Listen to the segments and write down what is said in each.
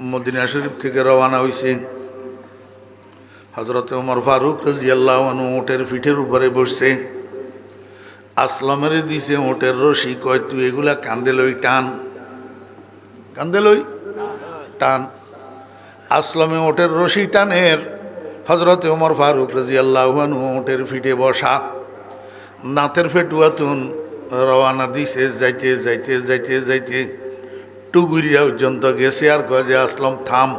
Medina শরীফ থেকে রওনা হয়েছে। হযরত ওমর ফারুক রাদিয়াল্লাহু আনহু উটের পিঠের উপরে বসছে। আসলামের দিছে উটের রশি, কয় তুই এগুলা কান্দে লই টান, কান্দে লই টান। আসলামে উটের রশি টানের, হযরত ওমর ফারুক রাদিয়াল্লাহু আনহু উটের পিঠে বসা, দাঁতের ফেটুয়াতুন রওনা দিছে। যাইতে যাইতে যাইতে যাইতে টুগুরিয়া পর্যন্ত গেছে। আর কয় যে আসলাম থাম,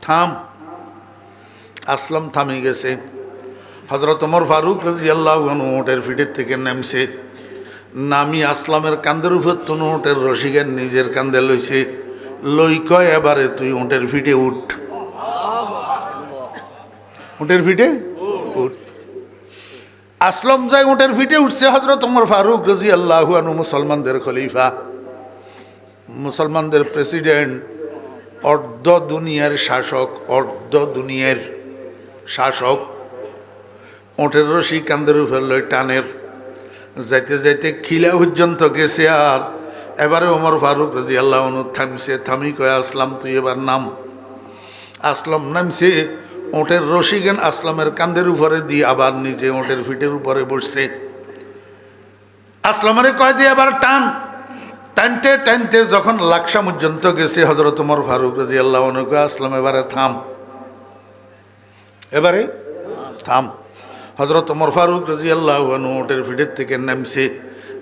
থাম। আসলাম থামে গেছে। হযরত ওমর ফারুক রাদিয়াল্লাহু আনহু উটের পিঠের থেকে নামছে। নামি আসলামের কান্দের উপর তুন উটের রশিকের নিজের কান্দে লইছে। লই কয় এবারে তুই উটের পিঠে উঠ, উটের পিঠে উঠ। আসলাম যাই উটের পিঠে উঠছে। হযরত ওমর ফারুক রাদিয়াল্লাহু আনহু মুসলমানদের খলিফা, মুসলমানদের প্রেসিডেন্ট, অর্ধ দুনিয়ার শাসক, অর্ধ দুনিয়ার শাসক, উটের রশি কান্দের উপর লই টানের। যাইতে যাইতে খিলা পর্যন্ত গেছে। আর এবারে ওমর ফারুক রাদিয়াল্লাহু আনহু থামছে। থামি কয় আসলাম তুই এবার নাম। আসলাম নামছে। উটের রশি জ্ঞান আসলামের কান্দের উপরে দিয়ে আবার নিজে উটের পিঠের উপরে বসছে। আসলামের কয় দিয়ে এবার টান। টানতে টানতে যখন লাকসা পর্যন্ত গেছে, হযরত ওমর ফারুক রাদিয়াল্লাহু আনহু কয় আসলাম এবারে থাম, এবারে থাম। হযরত ওমর ফারুক রাদিয়াল্লাহু আনহু উটের পিঠের থেকে নামছে।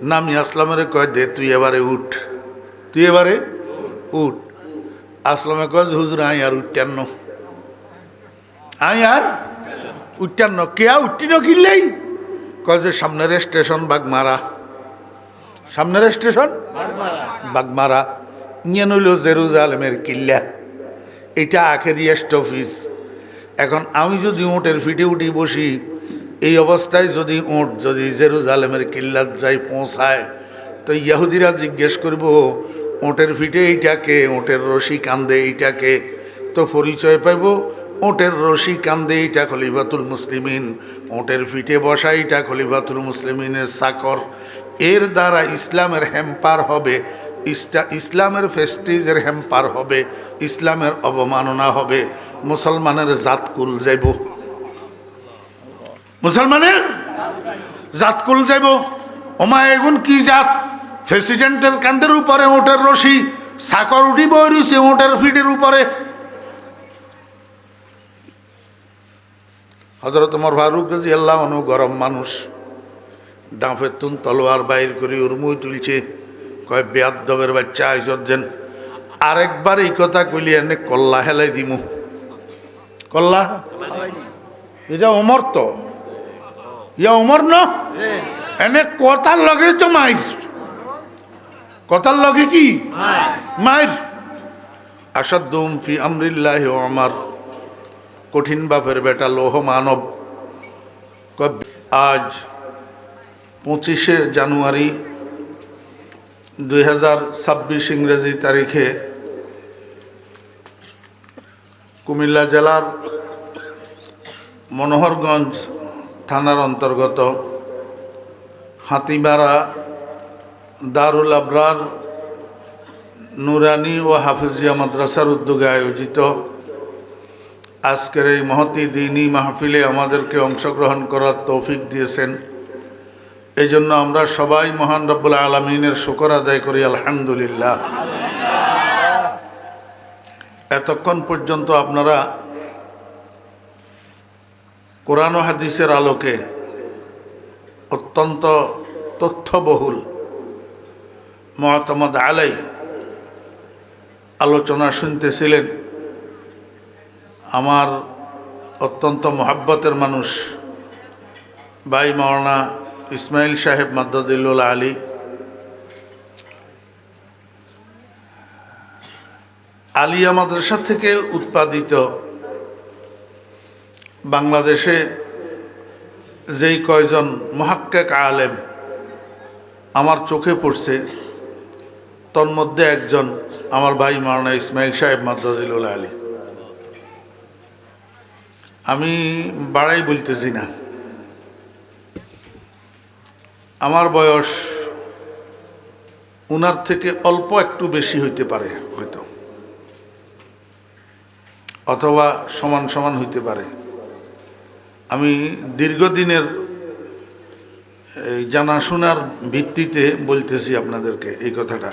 নামি আসলামের কয় দে তুই এবারে উঠ, তুই এবারে উঠ। আসলামে কয় হুজুর আই আর উঠতেন, আই আর উঠতেন। কেয়া উঠতি না কিনলেই কয় যে সামনের স্টেশন বাগমারা, সামনের স্টেশন বাগমারা। নিয়ে নইল জেরুজালেমের কিল্লা, এটা আখেরি স্টপেজ। এখন আমি যদি উটের পিঠে উঠি বসি, এই অবস্থায় যদি উট যদি জেরুজালেমের কিল্লাত যাই পৌঁছায়, তো ইহুদিরা জিজ্ঞেস করব উটের পিঠে এইটাকে, উটের রশি কান্দে এইটাকে, তো পরিচয় পাইব উটের রশি কান্দে এইটা খলিফাতুল মুসলিমিন, উটের পিঠে বসা এইটা খলিফাতুল মুসলিমিনের চাকর। এর দ্বারা ইসলামের হ্যাম্পার হবে, ইসলামের ফেস্টিজের হ্যাম্পার হবে, ইসলামের অবমাননা হবে, মুসলমানের জাতকুল যাইব, মুসলমানের জাতকুল যাইব। ওমা এগুন কি জাত? প্রেসিডেন্টের কান্দের উপরে উটের রশি, চাকর উঠি বই রয়েছে উটের পিঠের উপরে। হযরত ওমর ফারুক রাদিয়াল্লাহু আনহু গরম মানুষ, ডাঁফের তুন তলোয়ার বাইর করে উর্মুই তুলছে। কয় বেয়াদ্দবের বাচ্চা আইসেন, আরেকবার এই কথা কইলি এনে কল্লা হেলাই দিমু। কল্লা এটা ওমর, তো ইয়া ওমর না, এনে কথার লগে তো মাইর, কথার লগে কি মাইর। আসাদ্দুম ফি আমরিল্লাহি ওমর, কঠিন বাপের বেটা লৌহ মানব। আজ 25শে জানুয়ারি 2026 ইংরেজি তারিখে কুমিল্লা জেলার মনোহরগঞ্জ থানার অন্তর্গত হাতিমারা দারুল আবরার নুরানি ও হাফিজিয়া মাদ্রাসার উদ্যোগে আয়োজিত আজকের এই মহতি দ্বীনি মাহফিলে আমাদেরকে অংশগ্রহণ করার তৌফিক দিয়েছেন। এই জন্য আমরা সবাই মহান রব্বুল আলামিনের শুকর আদায় করি, আলহামদুলিল্লাহ। এতক্ষণ পর্যন্ত আপনারা কোরআন ও হাদিসের আলোকে অত্যন্ত তথ্যবহুল মুতামাদ আলাই আলোচনা শুনতেছিলেন। আমার অত্যন্ত মহাব্বতের মানুষ ভাই মাওলানা ইসমাইল সাহেব মাদ্দাদিল্লাহ আলী, আলিয়া মাদ্রাসা থেকে উৎপাদিত বাংলাদেশে যেই কয়জন মুহাক্কিক আলেম আমার চোখে পড়ছে, তন্মধ্যে একজন আমার ভাই মাওলানা ইসমাইল সাহেব মাদ্দাদিল্লাহ আলী। আমি বাড়াই বলতেছি না, আমার বয়স ওনার থেকে অল্প একটু বেশি হইতে পারে হয়তো, অথবা সমান সমান হইতে পারে। আমি দীর্ঘদিনের এই জানাশোনার ভিত্তিতে বলতেছি আপনাদেরকে এই কথাটা।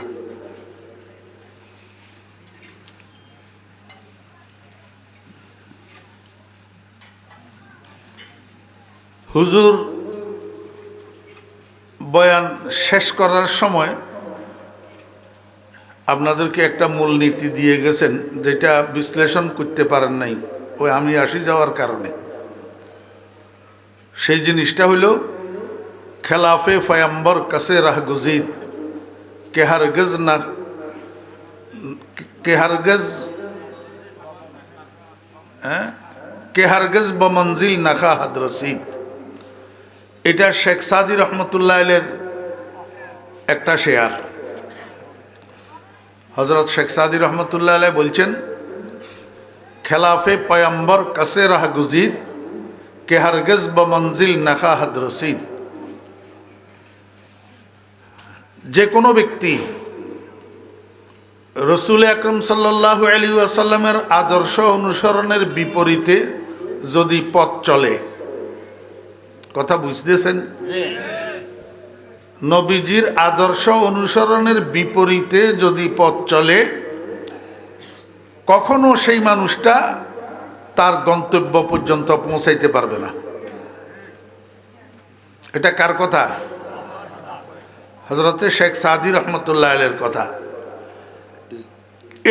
হুজুর বয়ান শেষ করার সময় আপনাদেরকে একটা মূলনীতি দিয়ে গেছেন, যেটা বিশ্লেষণ করতে পারেন নাই ওই আমি আসি যাওয়ার কারণে। সেই জিনিসটা হইল খেলাফে পয়ম্বর কাছে রাহ গুজিদ কে হরগজ না কে হরগজ বমঞ্জিল নাখা হাদ রসিদ। এটা শেখ সাদি রহমতুল্লাহ আলের একটা শেয়ার। হজরত শেখ সাদি রহমতুল্লাহ আলাই বলছেন, খেলাফে পয়ম্বর কাছে রাহ গুজিদ কে হরগজ বমঞ্জিল নাখা হাদ রসিদ। যে কোনো ব্যক্তি রসুল আকরম সাল্লাল্লাহু আলাইহি ওয়াসাল্লামের আদর্শ অনুসরণের বিপরীতে যদি পথ চলে, কথা বুঝতেছেন? নবীজির আদর্শ অনুসরণের বিপরীতে যদি পথ চলে, কখনো সেই মানুষটা তার গন্তব্য পর্যন্ত পৌঁছাইতে পারবে না। এটা কার কথা? হযরতে শেখ সাদি রহমতুল্লাহ আলাইহির কথা।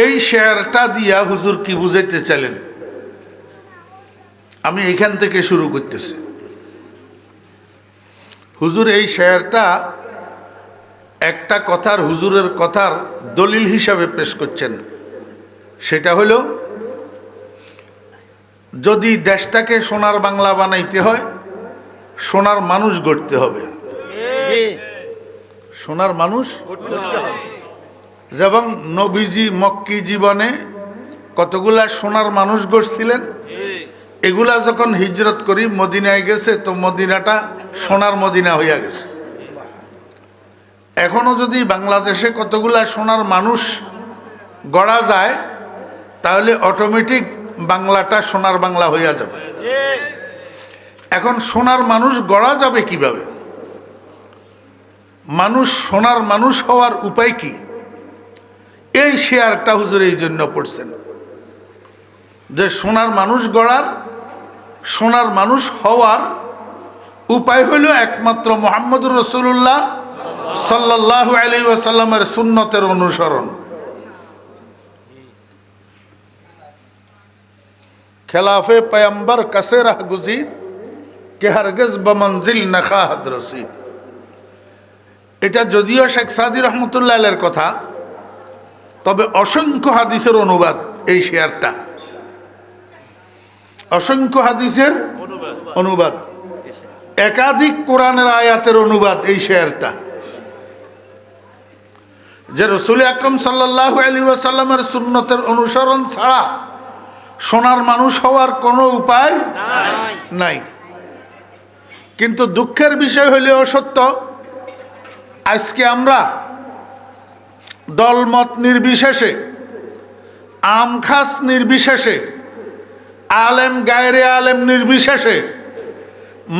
এই শেয়ারটা দিয়া হুজুর কি বুঝাইতে চাইলেন, আমি এইখান থেকে শুরু করতেছি। হুজুর এই শেয়ারটা একটা কথার, হুজুরের কথার দলিল হিসাবে পেশ করছেন। সেটা হলো, যদি দেশটাকে সোনার বাংলা বানাইতে হয়, সোনার মানুষ গড়তে হবে। সোনার মানুষ, যেমন নবীজি মক্কি জীবনে কতগুলা সোনার মানুষ গড়ছিলেন, এগুলা যখন হিজরত করি মদিনায় গেছে, তো মদিনাটা সোনার মদিনা হইয়া গেছে। এখনো যদি বাংলাদেশে কতগুলা সোনার মানুষ গড়া যায়, তাহলে অটোমেটিক বাংলাটা সোনার বাংলা হইয়া যাবে। এখন সোনার মানুষ গড়া যাবে কিভাবে? মানুষ সোনার মানুষ হওয়ার উপায় কি? এই শেয়ারটা হুজুর এই জন্য পড়ছেন যে সোনার মানুষ গড়ার, সোনার মানুষ হওয়ার উপায় হইল একমাত্র মুহাম্মদুর রাসূলুল্লাহ সাল্লাল্লাহু আলাইহি ওয়াসাল্লামের সুন্নতের অনুসরণ। খেলাফে পয়ম্বর কাছে রাহ গুজিদ কে হরগজ বমঞ্জিল নাখা হাদ রসিদ। এটা যদিও শেখ সাদি রহমতুল্লাহ আলাইহির কথা, তবে অসংখ্য হাদিসের অনুবাদ এই শেয়ারটা, অসংখ্য হাদিসের অনুবাদ, একাধিক কোরআনের আয়াতের অনুবাদ এই শেয়ারটা। যে রসুল আকরম সাল্লাল্লাহু আলাইহি ওয়াসাল্লামের সুন্নতের অনুসরণ ছাড়া সোনার মানুষ হওয়ার কোনো উপায় নাই। কিন্তু দুঃখের বিষয় হলেও সত্য, আজকে আমরা দলমত নির্বিশেষে, আম খাস নির্বিশেষে, আলেম গায়রে আলেম নির্বিশেষে,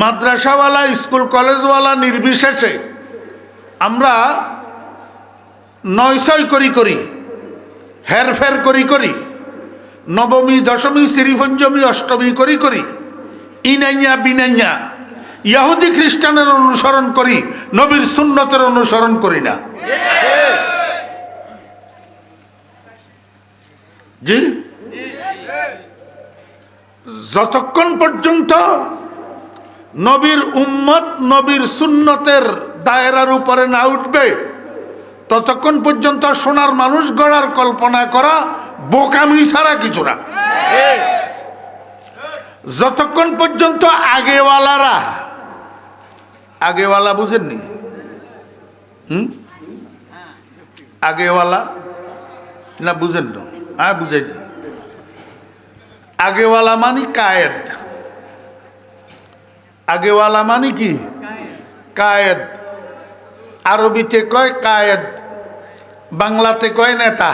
মাদ্রাসাওয়ালা স্কুল কলেজওয়ালা নির্বিশেষে আমরা নয়ছয় করি, হেরফের করি, নবমী দশমী শ্রীপঞ্চমী অষ্টমী করি, ইনাইয়া বিনাইয়া ইহুদি খ্রিস্টানের অনুসরণ করি, নবীর সুন্নতের অনুসরণ করি না। জি, যতক্ষণ পর্যন্ত নবীর উম্মত নবীর সুন্নতের দায়রার উপরে না উঠবে, ততক্ষণ পর্যন্ত সোনার মানুষ গড়ার কল্পনা করা বোকামি ছাড়া কিছু না। যতক্ষণ পর্যন্ত আগেওয়ালা বুঝেননি, আগেওয়ালা না বুঝেন না? হ্যাঁ, বুঝাইছি। আগেওয়ালা মানে কায়েদ। আগেওয়ালা মানে কি? কায়েদ। আরবিতে কয় কায়েদ, বাংলাতে কয় নেতা।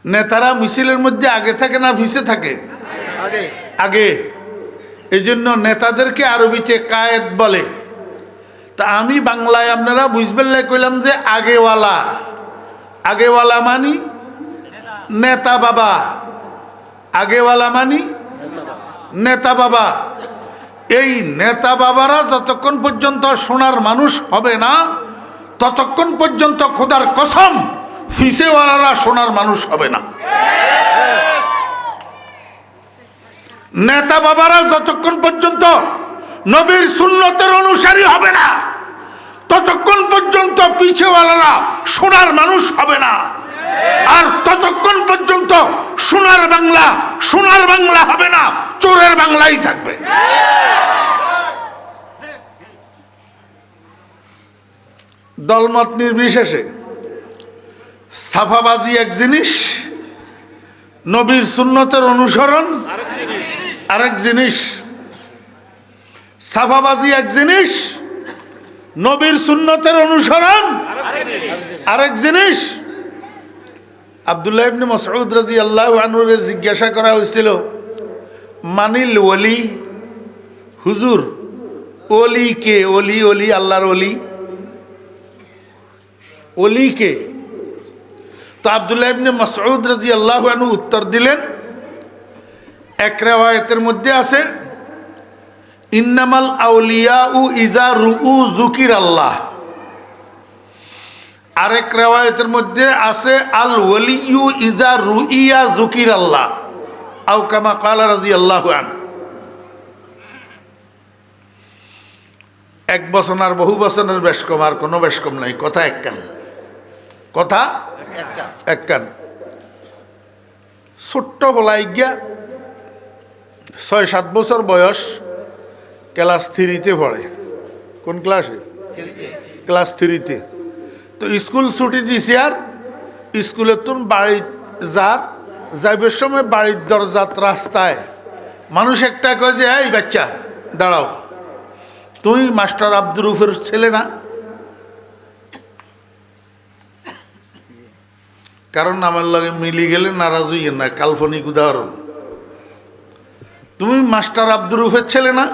নেতারা মিছিলের মধ্যে আগে থাকে না পিছে থাকে? আগে। এই জন্য নেতাদেরকে আরবিতে কায়েদ বলে। তা আমি বাংলায় আপনারা বুঝবেন কইলাম যে আগেওয়ালা। আগেওয়ালা মানি নেতা বাবা, আগেওয়ালা মানি নেতা বাবা। এই নেতা বাবারা যতক্ষণ পর্যন্ত সোনার মানুষ হবে না ততক্ষণ পর্যন্ত খোদার কসম ফিসেওয়ালারা সোনার মানুষ হবে না। নেতা বাবারা যতক্ষণ পর্যন্ত নবীর সুন্নতের অনুসারী হবে না ততক্ষণ পর্যন্ত পিছেওয়ালারা সোনার মানুষ হবে না। আর ততক্ষণ পর্যন্ত সোনার বাংলা হবে না, চোরের বাংলাই থাকবে। দলমত নির্বিশেষে সাফাবাজি এক জিনিস, নবীর সুন্নতের অনুসরণ আরেক জিনিস। সাফাবাজি এক জিনিস, নবীর সুন্নতের অনুসরণ আরেক জিনিস। আব্দুল্লাহ ইবনে মাসউদ রাদিয়াল্লাহু আনহুকে জিজ্ঞাসা করা হয়েছিল, মানিল ওলি, হুজুর ওলি কে? ওলি ওলি আল্লাহর ওলি, ওলি কে? তো আব্দুল্লাহ ইবনে মাসউদ রাদিয়াল্লাহু আনহু উত্তর দিলেন, এক riwayat-এর মধ্যে আছে ইন্নামাল আউলিয়াউ ইযা রুউ যুকিরাল্লাহ। আরেক riwayat-এর মধ্যে আছে আল ওয়ালিয়ু ইযা রুইয়া যুকিরাল্লাহ আও কামা ক্বালা রাদিয়াল্লাহু আনহু। এক বচন আর বহু বচনের বেশ কম, আর কোনো বেশ কম নাই, কথা এক কান, কথা এক কান। ছোট্ট বলাই গিয়া ৬-৭ বছর বয়স, ক্লাস 3-তে পড়ে। কোন ক্লাসে? ক্লাস 3-তে। তো স্কুল ছুটি দিছে, আর স্কুলের তো বাড়ি যাইবার সময় বাড়ির দরজাত রাস্তায় মানুষ একটা কয় যে, এই বাচ্চা দাঁড়াও, তুই মাস্টার আব্দুর রউফের ছেলে না? কারণ আমার লগে মিলি গেলে নারাজ হইয়েন না, কাল্পনিক উদাহরণ। তুমি মাস্টার আব্দুর রউফের ছেলে না?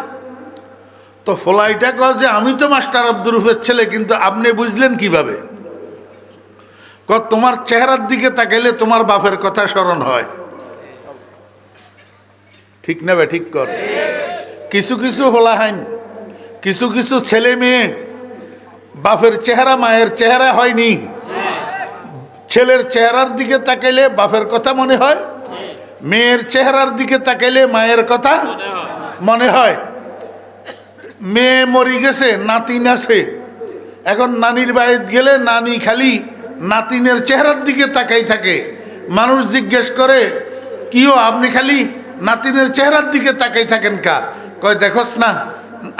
তো ফলাইটা কয় যে আমি তো মাস্টার আব্দুর রউফের ছেলে, কিন্তু আপনি বুঝলেন কিভাবে? তোমার চেহারার দিকে তাকাইলে তোমার বাপের কথা স্মরণ হয়। ঠিক না? ঠিক কর। কিছু কিছু হলাহাইন, কিছু কিছু ছেলে মেয়ে বাপের চেহারা মায়ের চেহারা হয়নি, ছেলের চেহারার দিকে তাকাইলে বাপের কথা মনে হয়, মেয়ের চেহারার দিকে তাকাইলে মায়ের কথা মনে হয়। মেয়ে মরি গেছে, নাতিন আছে, এখন নানির বাড়িতে গেলে নানি খালি নাতিনের চেহারার দিকে তাকাই থাকে। মানুষ জিজ্ঞেস করে, কিও আপনি খালি নাতিনের চেহারার দিকে তাকাই থাকেন কা? কয় দেখোস না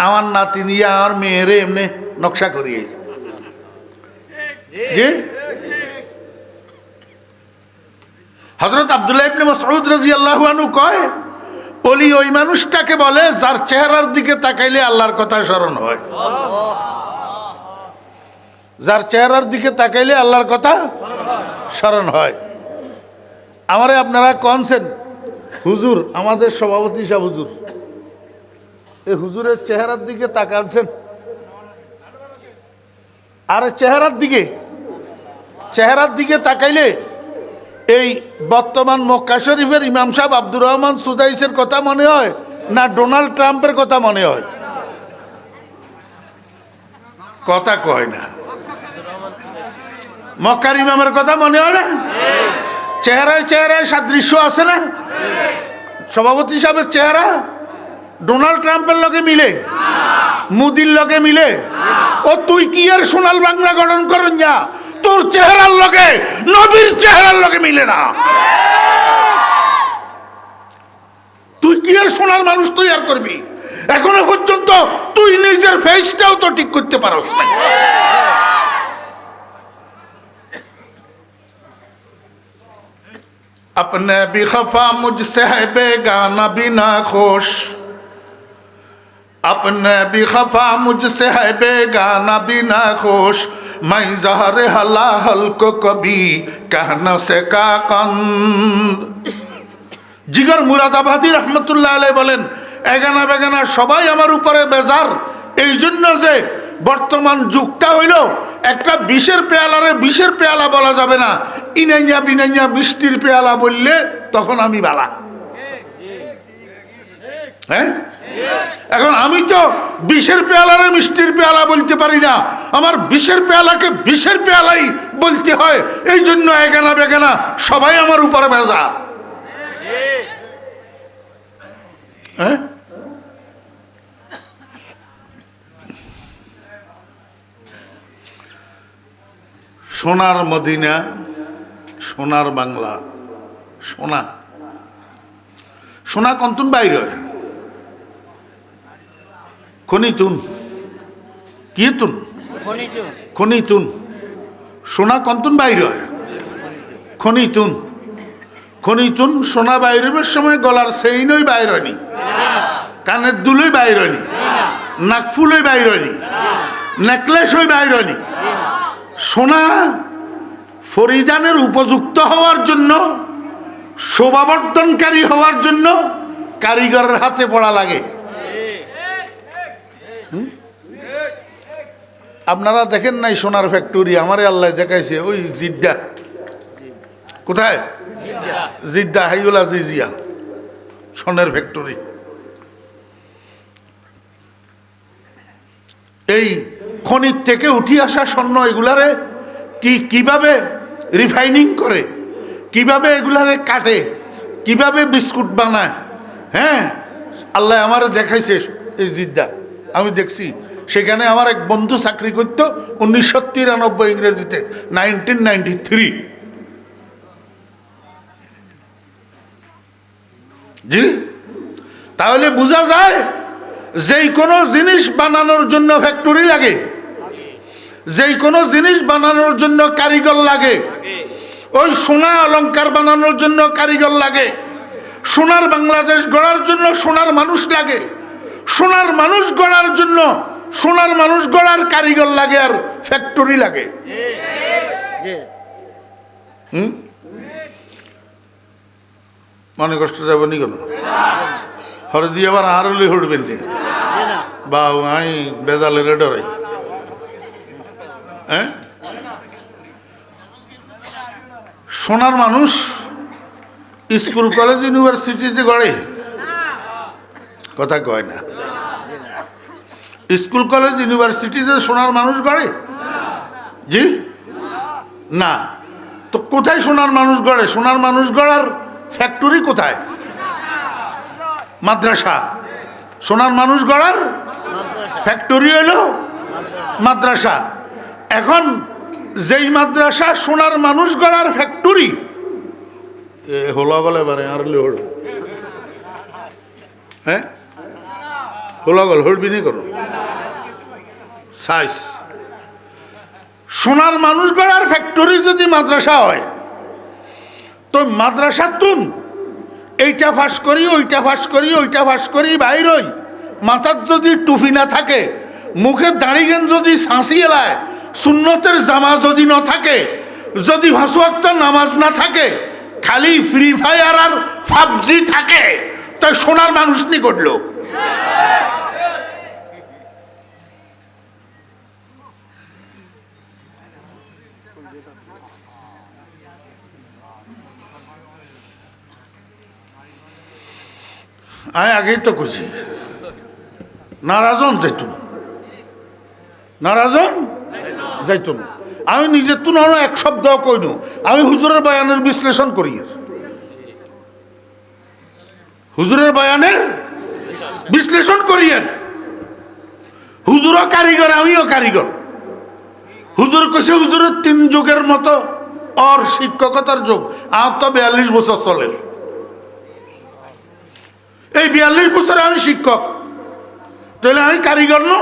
আমার নাতিন ইয়া আমার মেয়েরে এমনি নকশা করিয়ে। জি, হযরত আব্দুল্লাহ ইবনে মাসউদ রাদিয়াল্লাহু আনহু কয়, ওলি ওই মানুষটাকে বলে যার চেহারার দিকে তাকাইলে আল্লাহর কথা স্মরণ হয়। যার চেহারার দিকে তাকাইলে আল্লাহর কথা স্মরণ হয়। আমারে আপনারা কনছেন হুজুর, আমাদের সভাপতি সাহেব হুজুর, এই হুজুরের চেহারার দিকে তাকাচ্ছেন? আর চেহারার দিকে তাকাইলে এই বর্তমান মক্কা শরীফের ইমাম সাহেব আব্দুর রহমান সুদাইসের কথা মনে হয় না ডোনাল্ড ট্রাম্পের কথা মনে হয়? কথা কয় না। মক্কার ইমামের কথা মনে হয় না? চেহারায় চেহারায় সাদৃশ্য আছে না? সভাপতি সাহেবের চেহারা ডোনাল্ড ট্রাম্পের লগে মিলে, মোদির লগে মিলে? ও তুই কি আর সোনাল বাংলা গঠন করেন যা, তোর চেহারার লগে নবীর চেহারার লগে মিলে না। তুই কি আর সোনার মানুষ তৈরি করবি? এখনো পর্যন্ত তুই নিজের ফেসটাও তো ঠিক করতে পারস না। अपने भी खफा मुझसे है बेगाना बिना खुश, अपने भी खफा मुझसे है बेगाना बिना खुश, मैं जहर हला हल्को कभी कहना से का कंद। জিগর মুরাদাবাদী রহমতুল্লাহ আলাইহি বলেন, এগানা বেগানা সবাই আমার উপরে বেজার, এই জন্য যে বর্তমান যুগটা হইল একটা বিষের পেয়ালারে বিষের পেয়ালা বলা যাবে না, ইনাইয়া বিনাইয়া মিষ্টির পেয়ালা বললে তখন আমি বালা। হ্যাঁ, এখন আমি তো বিষের পেয়ালারে মিষ্টির পেয়ালা বলতে পারি না, আমার বিষের পেয়ালাকে বিষের পেয়ালাই বলতে হয়, এই জন্য এগানা বেগানা সবাই আমার উপরে বেজার। হ্যাঁ, সোনার মদিনা, সোনার বাংলা, সোনা সোনা কন্তুন বাইর হয়, খনিতুন কি তুন খনিতুন, সোনা কন্তুন বাইর হয় খনিতুন। খনিতুন সোনা বাইরের সময় গলার সেইনই বাইর হয়নি, কানের দুলই বাইর হয়নি, নাকফুলই বাইর হয়নি, নেকলেসই বাইর হয়নি। সোনা ফরিদানের উপযুক্ত হওয়ার জন্য, শোভাবর্ধনকারী হওয়ার জন্য কারিগরের হাতে পড়া লাগে। আপনারা দেখেন নাই সোনার ফ্যাক্টরি, আমারে আল্লাহ দেখাইছে ওই জিদ্দা, কোথায় জিদ্দা হাইউল আজিজিয়া সোনার ফ্যাক্টরি। এই খনি থেকে উঠি আসা স্বর্ণ এগুলারে কিভাবে রিফাইনিং করে, কিভাবে এগুলারে কাটে, কিভাবে বিস্কুট বানায়, হ্যাঁ আল্লাহ আমার দেখাইছে এই জিদ্দা, আমি দেখছি। সেখানে আমার এক বন্ধু চাকরি করতো 1993 ইংরেজিতে, 1993। জি, তাহলে বোঝা যায় যেই কোনো জিনিস বানানোর জন্য ফ্যাক্টরি লাগে, যেই কোনো জিনিস বানানোর জন্য কারিগর লাগে। ওই সোনা অলংকার বানানোর জন্য কারিগর লাগে, সোনার বাংলাদেশ গড়ার জন্য সোনার মানুষ লাগে, সোনার মানুষ গড়ার জন্য সোনার মানুষ গড়ার কারিগর লাগে, আর ফ্যাক্টরি লাগে। মনে কষ্ট যাব নি কেন, হরে দিয়ে আবার আরলি হটবেন বা আই বেজালের ডরাই। হ্যাঁ, সোনার মানুষ স্কুল কলেজ ইউনিভার্সিটিতে গড়ে, কথা কয় না। স্কুল কলেজ ইউনিভার্সিটিতে সোনার মানুষ গড়ে? জি না। তো কোথায় সোনার মানুষ গড়ে? সোনার মানুষ গড়ার ফ্যাক্টরি কোথায়? মাদ্রাসা। সোনার মানুষ গড়ার ফ্যাক্টরি হলো মাদ্রাসা। এখন যেই মাদ্রাসা সোনার মানুষ গড়ার ফ্যাক্টরি, হোলা গলে বারে আর হল, হ্যাঁ হোলা গল হড়বি নি কোনো সাইজ। সোনার মানুষ গড়ার ফ্যাক্টরি যদি মাদ্রাসা হয়, তো মাদ্রাসা তুন এইটা ফাঁস করি, ওইটা ফাঁস করি, ওইটা ফাঁস করি বাইর হই, মাথার যদি টুপি না থাকে, মুখের দাড়িগেন যদি ছাঁচি এলায়, সুন্নতের জামা যদি না থাকে, যদি ভাসুয়াক্ত নামাজ না থাকে, খালি ফ্রি ফায়ার আর পাবজি থাকে, তাই সোনার মানুষ নি করলো। আমি আগেই তো কইছি নারাজন যাইতুন, নারাজন যাইতুন। আমি নিজের তুন এক শব্দ কইনু, আমি হুজুরের বয়ানের বিশ্লেষণ করি, হুজুরের বয়ানের বিশ্লেষণ করি। হুজুরও কারিগর, আমিও কারিগর। হুজুর কইছে হুজুরের 3 যুগের মতো ওর শিক্ষকতার যুগ, আমার তো 42 বছর চলের। এই 42 বছরে আমি শিক্ষক, তাহলে আমি কারিগর ন?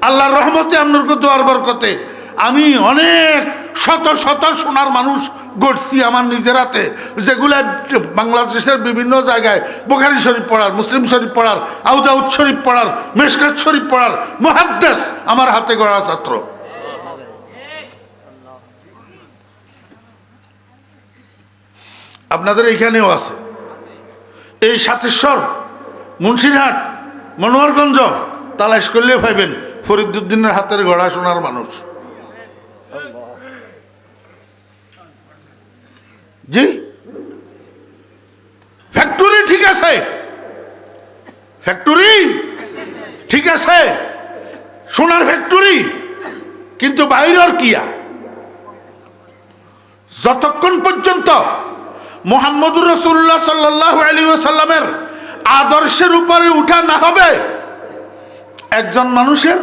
আল্লাহর রহমতে, আপনার দোয়ার বরকতে আমি অনেক শত শত সোনার মানুষ গড়ছি আমার নিজের হাতে, যেগুলা বাংলাদেশের বিভিন্ন জায়গায় বুখারী শরীফ পড়ার, মুসলিম শরীফ পড়ার, আবু দাউদ শরীফ পড়ার, মেশকাত শরীফ পড়ার মুহাদ্দিস আমার হাতে গড়া ছাত্র। আপনাদের এইখানেও আছে। এই সাতেশ্বর, মুন্সিরহাট, মনোহরগঞ্জ তালাশ করলে পাইবেন ফরিদউদ্দিনের হাতের গড়া সোনার মানুষ। জি, ফ্যাক্টরি ঠিক আছে, ফ্যাক্টরি ঠিক আছে, সোনার ফ্যাক্টরি, কিন্তু বাইরের কিয়া যতক্ষণ পর্যন্ত মুহাম্মদুর রাসূলুল্লাহ সাল্লাল্লাহু আলাইহি ওয়াসাল্লামের আদর্শের উপরে উঠা না হবে, একজন মানুষের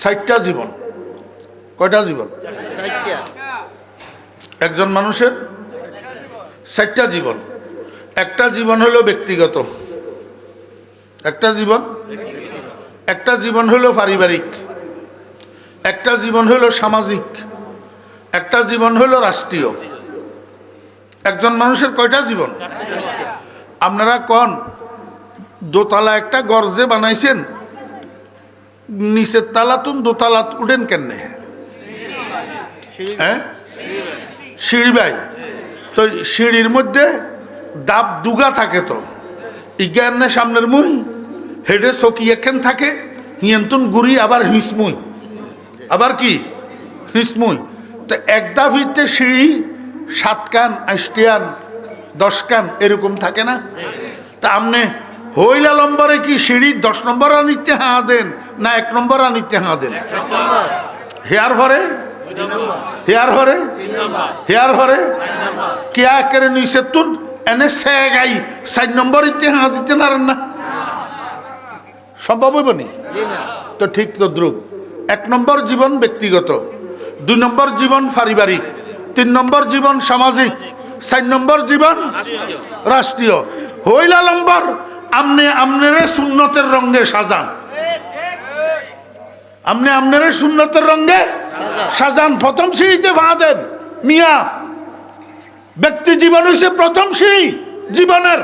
৬০টা জীবন। কয়টা জীবন? একজন মানুষের ৬০টা জীবন। একটা জীবন হলো ব্যক্তিগত, একটা জীবন, একটা জীবন হলো পারিবারিক, একটা জীবন হলো সামাজিক, একটা জীবন হলো রাষ্ট্রীয়। একজন মানুষের কয়টা জীবন? আপনারা কোন দোতলা একটা গর্জে বানাইছেন, নিচের তালাতুন দোতলা উঠেন কেনে? হ্যাঁ, সিঁড়ি বাই তো সিঁড়ির মধ্যে দাব দুগা থাকে, তো ইজ্ঞানের সামনের মুই হেডে চকি এখান থাকে, হিয়ন্তুন গুড়ি আবার হিসমুই, আবার কি হিসমুই। তো একটা ভিতরে সিঁড়ি 7 কান 8 কান 10 কান এরকম থাকে না? তা আপনি হইলা নম্বরে কি সিঁড়ি 10 নম্বর আনিতে হাঁ দেন না 1 নম্বর আনিতে হাঁ দেন? হেয়ার ভরে, হেয়ার ভরে, হেয়ার ভরে কেয়া করে নিচে তুন এনে সে গাই 4 নম্বর ইতে হাঁ দিতে পারেন না, সম্ভব হইব নি? তো ঠিক তো দ্রুপ 1 নম্বর জীবন ব্যক্তিগত, 2 নম্বর জীবন পারিবারিক, 3 নম্বর জীবন সামাজিক, 4 নম্বর জীবন রাষ্ট্রীয়। হইলা নম্বর আপনি আপনারে সুন্নতের রঙে সাজান, আপনি আপনারে সুন্নতের রঙে সাজান। প্রথম সিঁড়িতে ভা দেন মিয়া, ব্যক্তি জীবন হইছে প্রথম সিঁড়ি জীবনের।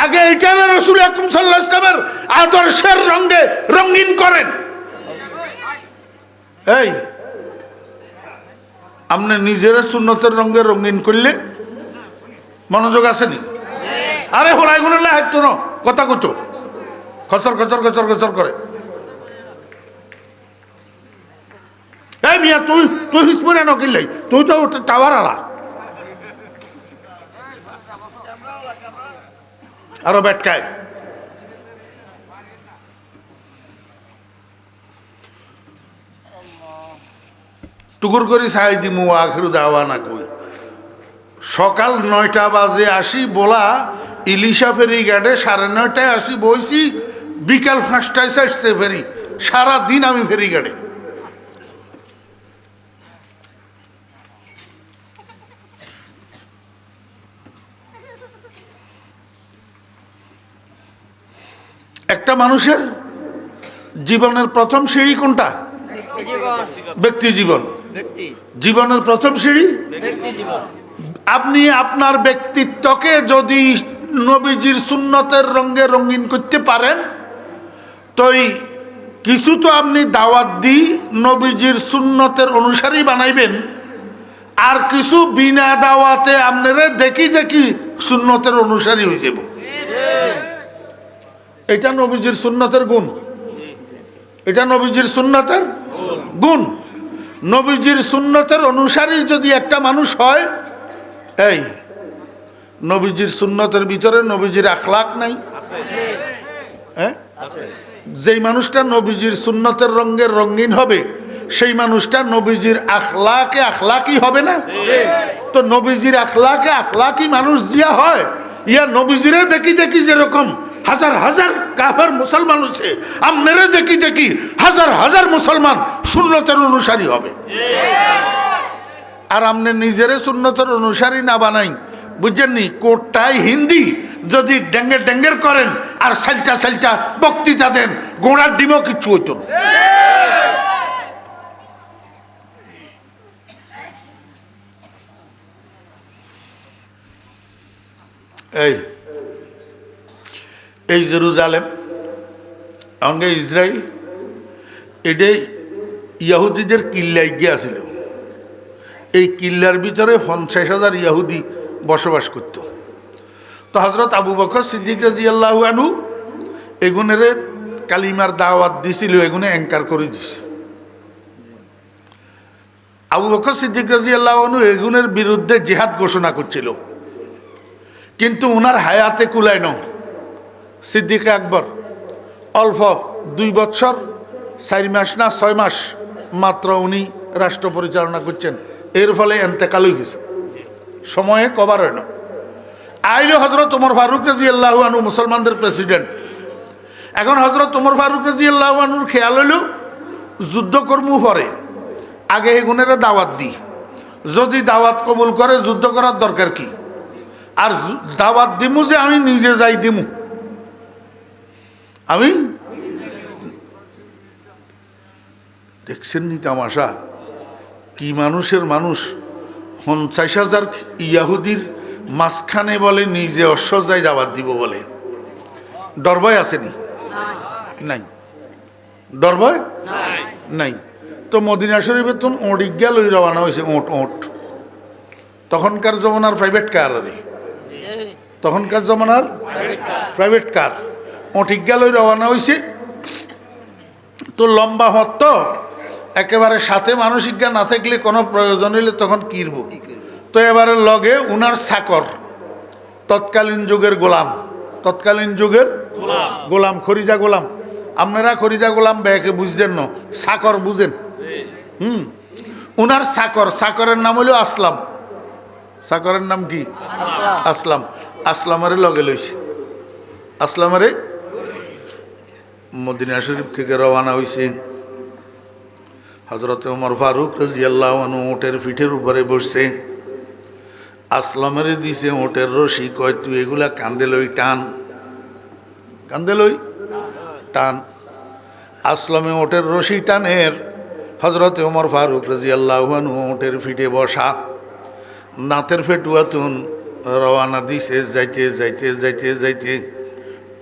আগে এইটারে রাসূল আকরাম সাল্লাল্লাহু আলাইহি ওয়াসাল্লামের আদর্শের রঙে রঙিন করেন। এই আপনি নিজের সুন্নতের রঙে রঙিন করলে মনোযোগ আসেনি? আরে হোলাই গুলো হাঁটতো না, কথা কত খচর খচর খচর খচর করে। এই মিয়া তুই তুই হিসপুরে নকিল্লাই, তুই তো টাওয়ার আলা আরো বেটকায়। টুকুর করে ছাই দিমু আখিরু দাওয়ানা কই। সকাল 9টা বাজে আসি বলা ইলিশা ফেরি ঘাটে, 9:30টায় আসি বইছি, বিকাল 5টায় আসছে ফেরি। সারাদিন আমি ফেরি ঘাটে। একটা মানুষের জীবনের প্রথম সিঁড়ি কোনটা? ব্যক্তি জীবন। জীবনের প্রথম সিঁড়ি আপনি আপনার ব্যক্তিত্বকে যদি নবীজির সুন্নতের রঙে রঙিন করতে পারেন, তো কিছু তো আপনি দাওয়াত দিয়ে নবীজির সুন্নতের অনুসারী বানাইবেন, আর কিছু বিনা দাওয়াতে আপনারা দেখি দেখি সুন্নতের অনুসারী হয়ে যাব। এটা নবীজির সুন্নতের গুণ, এটা নবীজির সুন্নতের গুণ। নবীজির সুন্নতের অনুসারী যদি একটা মানুষ হয়, এই নবীজির সুন্নতের ভিতরে নবীজির আখলাক নাই। হ্যাঁ, যেই মানুষটা নবীজির সুন্নতের রঙের রঙিন হবে, সেই মানুষটা নবীজির আখলাকে আখলাকি হবে না? তো নবীজির আখলাকে আখলাকি মানুষ জিয়া হয়, ইয়া নবীজিরে দেখি দেখি যেরকম হাজার হাজার কাফের মুসলমান হচ্ছে, আপনারা দেখি দেখি হাজার হাজার মুসলমান সুন্নতের অনুসারী হবে। আর আপনি নিজেরে সুন্নতের অনুসারী না বানাই, বুঝছেননি? কোটটাই হিন্দি যদি ডেঙ্গের ডেঙ্গের করেন আর সালটা সালটা বক্তৃতা দেন, গোড়ার ডিমও কিচ্ছু হইত না। এই জেরুজালেম অঙ্গে ইসরায়েল, এটাই ইয়াহুদিদের কিল্লায় গিয়েছিল। এই কিল্লার ভিতরে 50,000 ইয়াহুদি বসবাস করত। তো হজরত আবু বকর সিদ্দিক রাদিয়াল্লাহু আনহু এগুনের কালিমার দাওয়াত দিছিল, এগুনে অ্যাঙ্কার করে দিছে। আবু বকর সিদ্দিক রাদিয়াল্লাহু আনহু এগুনের বিরুদ্ধে জিহাদ ঘোষণা করছিল, কিন্তু উনার হায়াতে কুলায় ন। সিদ্দিক আকবর অল্প 2 বছর 4 মাস না 6 মাস মাত্র উনি রাষ্ট্র পরিচালনা করছেন, এর ফলে এন্তেকাল হয়ে গেছে, সময়ে কভার হয় না। আইলো হজরত ওমর ফারুক রাদিয়াল্লাহু আনহু মুসলমানদের প্রেসিডেন্ট। এখন হজরত ওমর ফারুক রাদিয়াল্লাহু আনহুর খেয়াল হইল যুদ্ধ কর্ম পরে, আগে এগুনের দাওয়াত দিই, যদি দাওয়াত কবুল করে যুদ্ধ করার দরকার কি, আর দাওয়াত দিমু যে আমি নিজে যাই দিমু, আমি দেখছেন নি তামাশা, কি মানুষের মানুষ। 50,000 ইয়াহুদির মাঝখানে বলে নিজে অশ্বজায় দাওয়াত দিব বলে। ডর ভয় আসেনি? নাই। ডর ভয় নাই। তো মদিনা শরীফে তো ওঁটিজ্ঞা লই রওনা হয়েছে, ওঁট। তখনকার জমানার প্রাইভেট কার, তখনকার জমানার প্রাইভেট কার, ওঁটিজ্ঞা লই রওনা হয়েছে। তো লম্বা হত, একেবারে সাথে মানসিক না থাকলে কোনো প্রয়োজন হইলে তখন কিরব। তো এবারে লগে উনার চাকর, তৎকালীন যুগের গোলাম, তৎকালীন যুগের গোলাম, খরিদা গোলাম। আপনারা খরিদা গোলাম ব্যাকে বুঝতেন না, চাকর বুঝেন। উনার চাকর, চাকরের নাম হইল আসলাম। চাকরের নাম কি? আসলাম। আসলামারে লগে লইছে। আসলামারে মদিনা শরীফ থেকে রওনা হয়েছে। হজরত ওমর ফারুক রাদিয়াল্লাহু আনহু ওটের পিঠের উপরে বসছে, আসলামের দিছে ওটের রশি, কয় তুই এগুলা কান্দে লই টান, কান্দে লই টান। আসলামে ওটের রশি টানের, হজরত ওমর ফারুক রাদিয়াল্লাহু আনহু ওটের পিঠে বসা, দাঁতের ফেটুয়াতুন রওনা দিছে। যাইতে যাইতে যাইতে যাইতে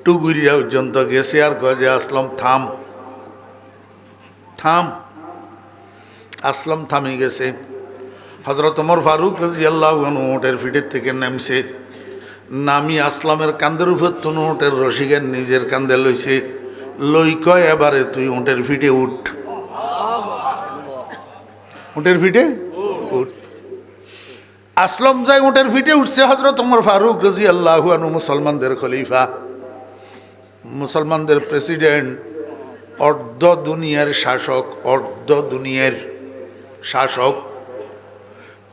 টুগুরিয়া পর্যন্ত গেছে, আর কয় যে আসলাম থাম, থাম। আসলাম থামে গেছে। হজরত ওমর ফারুক রাদিয়াল্লাহু আনহু ওটের পিঠের থেকে নামছে, নামি আসলামের কান্দের উপর তুন ওটের রশিকের নিজের কান্দে লইছে, লই কয় এবারে তুই ওটের পিঠে উঠ, ওটের পিঠে উঠ। আসলাম যাই ওটের পিঠে উঠছে। হজরত ওমর ফারুক রাদিয়াল্লাহু আনহু মুসলমানদের খলিফা, মুসলমানদের প্রেসিডেন্ট, অর্ধ দুনিয়ার শাসক, অর্ধ দুনিয়ার শাসক,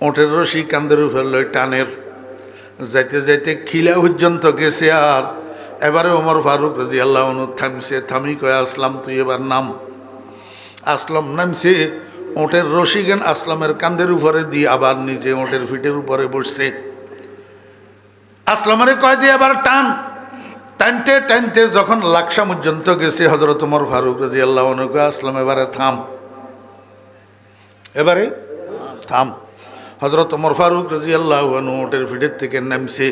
ওটের রশি কান্দের উপর লই টানের। যাইতে যাইতে খিলা পর্যন্ত গেছে, আর এবারে ওমর ফারুক রাদিয়াল্লাহু আনহু থামছে। থামি কয় আসলাম তুই এবার নাম। আসলাম নামছে, ওটের রশি জ্ঞান আসলামের কান্দের উপরে দিয়ে আবার নিজে ওটের পিঠের উপরে বসছে। আসলামের কয় দিয়ে এবার টান। টানতে টানতে যখন লাকসা পর্যন্ত গেছে, হজরত ওমর ফারুক রাদিয়াল্লাহু আনহু কয় আসলাম এবারে থাম, এবারে থাম। হজরত ওমর ফারুক রাদিয়াল্লাহু আনহু ওটের পিঠের থেকে নামছে,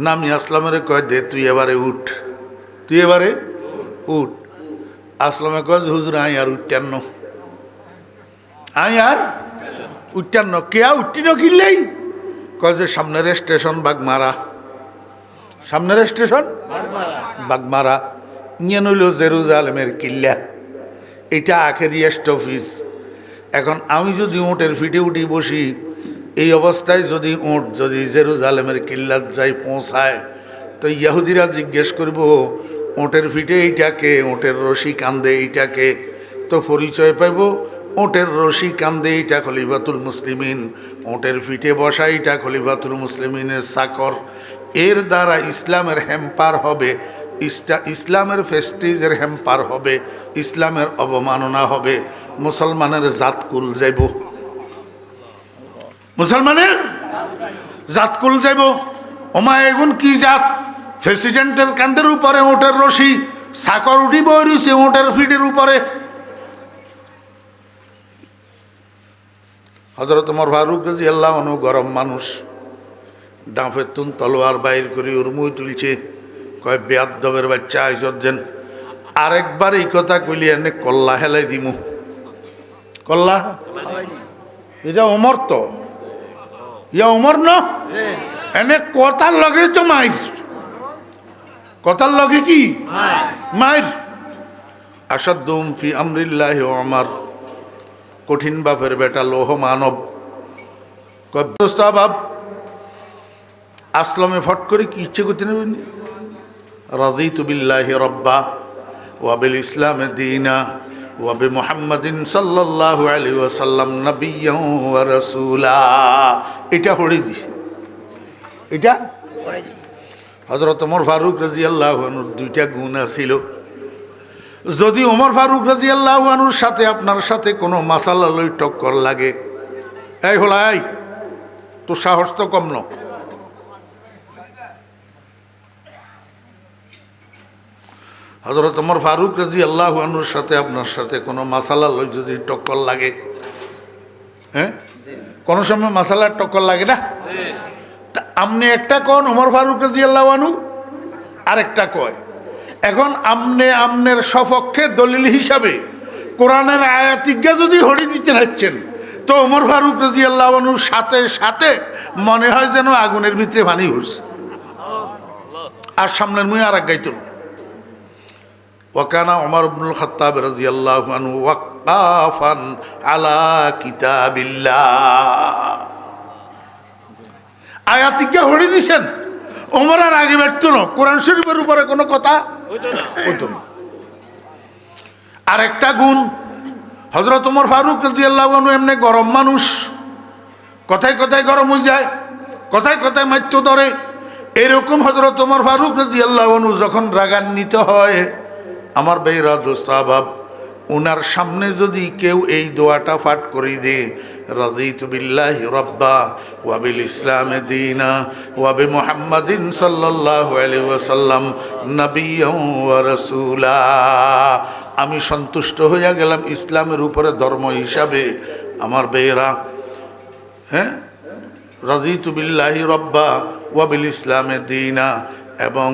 নামি আসলামের কয় দে তুই এবারে উঠ, তুই এবারে উঠ। আসলামে কয় হুজুর আই আর উঠতেন না, আই আর উঠতেন না। কেয়া উঠতি না কিনলেই কয় যে সামনের স্টেশন বাগমারা, সামনের স্টেশন বাগমারা, নিয়ে নইল জেরুজালেমের কিল্লা, এটা আখেরি স্টপেজ। এখন আমি যদি ওটের পিঠে উঠি বসি, এই অবস্থায় যদি ওট যদি জেরুজালেমের কিল্লাত যাই পৌঁছায়, তো ইহুদিরা জিজ্ঞেস করব ওটের পিঠে এইটাকে, ওটের রশি কান্দে এইটাকে, তো পরিচয় পাইব ওটের রশি কান্দে এইটা খলিফাতুল মুসলিমিন, ওটের পিঠে বসা এইটা খলিফাতুল মুসলিমিনের চাকর। এর দ্বারা ইসলামের হ্যাম্পার হবে, ইসলামের ফেস্টিজের হ্যাম্পার হবে, ইসলামের অবমাননা হবে, মুসলমানের জাতকুল যাইব, মুসলমানের জাতকুল যাইব। ওমা এগুন কি জাত, প্রেসিডেন্টের কান্দের উপরে ওটের রশি, চাকর উঠি বই রয়েছে ওটের ফিটের উপরে। হজরত ওমর ফারুক রাদিয়াল্লাহু আনহু গরম মানুষ, ডাঁফের তুন তলোয়ার বাইর করে উর্মুই তুলছে, কয় বেয়াদ্দবের বাচ্চা আইসেন, আরেকবার এই কথা কইলি এনে কল্লা হেলাই দিমু। কল্লা এটা ওমর, তো ইয়া ওমর না, এনে কথার লগে তো মাইর, কথার লগে কি মাইর। আসাদ্দুম ফি আমরিল্লাহি ওমর, কঠিন বাপের বেটা লৌহ মানব। বাপ আসলামে ফট করে কি ইচ্ছে করতে নেবেন? রাদিতু বিল্লাহি রাব্বা ওয়া বিল ইসলামি দীনা ওয়া বি মুহাম্মাদিন সাল্লাল্লাহু আলাইহি ওয়াসাল্লাম নাবিয়্যান ওয়া রাসূলা। এটা পড়ে দিছে, এটা হযরত ওমর ফারুক রাদিয়াল্লাহু আনহুর দুইটা গুণ ছিল। যদি ওমর ফারুক রাদিয়াল্লাহু আনহুর সাথে আপনার সাথে কোনো মাসালা লই টক্কর লাগে, এই হলাই তো সাহস তো কম না। হযরত ওমর ফারুক রাদিয়াল্লাহু আনহুর সাথে আপনার সাথে কোনো মাসালা লই যদি টক্কর লাগে, হ্যাঁ কোনো সময় মাসালার টক্কর লাগে না? তা আপনি একটা কোন ওমর ফারুক রাদিয়াল্লাহু আনহু, আরেকটা কয়। এখন আপনি আমনের সপক্ষে দলিল হিসাবে কোরআনের আয়াতিজ্ঞা যদি হরি দিতে হচ্ছেন, তো ওমর ফারুক রাদিয়াল্লাহু আনহুর সাথে সাথে মনে হয় যেন আগুনের ভিতরে পানি উঠছে, আর সামনের মুই আর এক গাইতো না। ওয়াকানা ওমর ইবনুল খাত্তাব রাদিয়াল্লাহু আনহু ওয়াক্কাফান আলা কিতাবিল্লাহ। আয়াতিজ্ঞা হরি দিছেন, ওমর আর আগে ব্যর্থ না, কোরআন শরীফের উপরে কোনো কথা হইতো না। আরেকটা গুণ, হযরত ওমর ফারুক রাদিয়াল্লাহু আনহু এমনি গরম মানুষ, কথায় কথায় গরম হয়ে যায়, কথায় কথায় মাত্য ধরে। এরকম হযরত ওমর ফারুক রাদিয়াল্লাহু আনহু যখন রাগান্বিত হয়, আমার ভাইরা দোস্ত আহবাব, উনার সামনে যদি কেউ এই দোয়াটা পাঠ করে দে, রাদিতু বিল্লাহি রাব্বা ওয়া বিল ইসলামি দীনা ওয়া বি মুহাম্মাদিন সাল্লাল্লাহু আলাইহি ওয়াসাল্লাম নাবিয়্যান ওয়া রাসূলা, আমি সন্তুষ্ট হইয়া গেলাম ইসলামের উপরে ধর্ম হিসাবে। আমার ভাইরা, হ্যাঁ, রাদিতু বিল্লাহি রাব্বা ওয়া বিল ইসলামি দীনা, এবং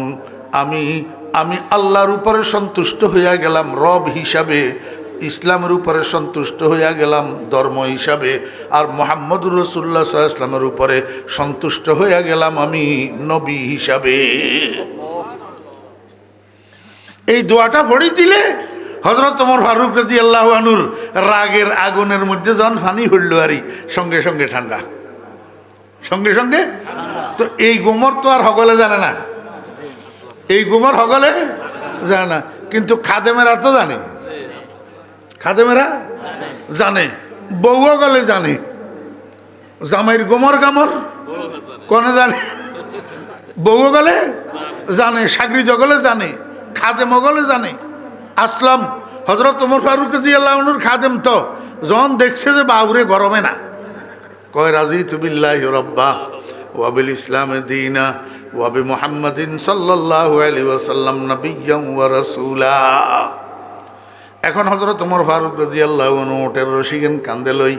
আমি আল্লাহর উপরে সন্তুষ্ট হইয়া গেলাম রব হিসাবে, ইসলামের উপরে সন্তুষ্ট হইয়া গেলাম ধর্ম হিসাবে, আর মুহাম্মদুর রাসূলুল্লাহ সাল্লাল্লাহু আলাইহি ওয়াসাল্লামের উপরে সন্তুষ্ট হইয়া গেলাম আমি নবী হিসাবে। এই দোয়াটা পড়ে দিলে হযরত ওমর ফারুক রাদিয়াল্লাহু আনহুর রাগের আগুনের মধ্যে যখন পানি হইল আরই সঙ্গে সঙ্গে ঠান্ডা, সঙ্গে সঙ্গে। তো এই গোমর তো আর হগলে জানে না, এই গোমর হগলে জানে না, কিন্তু খাদেমেরা তো জানে, খাদেমেরা জানে, বউ গলে জানে, জামাইর গোমর গামর কোনে জানে, বউ গলে জানে, সাগরি জগলে জানে, খাদেম গলে জানে। আসলাম হযরত ওমর ফারুক রাদিয়াল্লাহু আনহুর খাদেম তো যখন দেখছে যে বাবুরে গরমে না, কয় রাদিতু বিল্লাহি রাব্বা ওয়া বিল ইসলামি দীনা ওয়া বি মুহাম্মাদিন সাল্লাল্লাহু আলাইহি ওয়াসাল্লাম নাবিয়্যান ওয়া রাসূলা। এখন হযরত ওমর ফারুক রাদিয়াল্লাহু আনহু ওটের রশিকেন কান্দে লই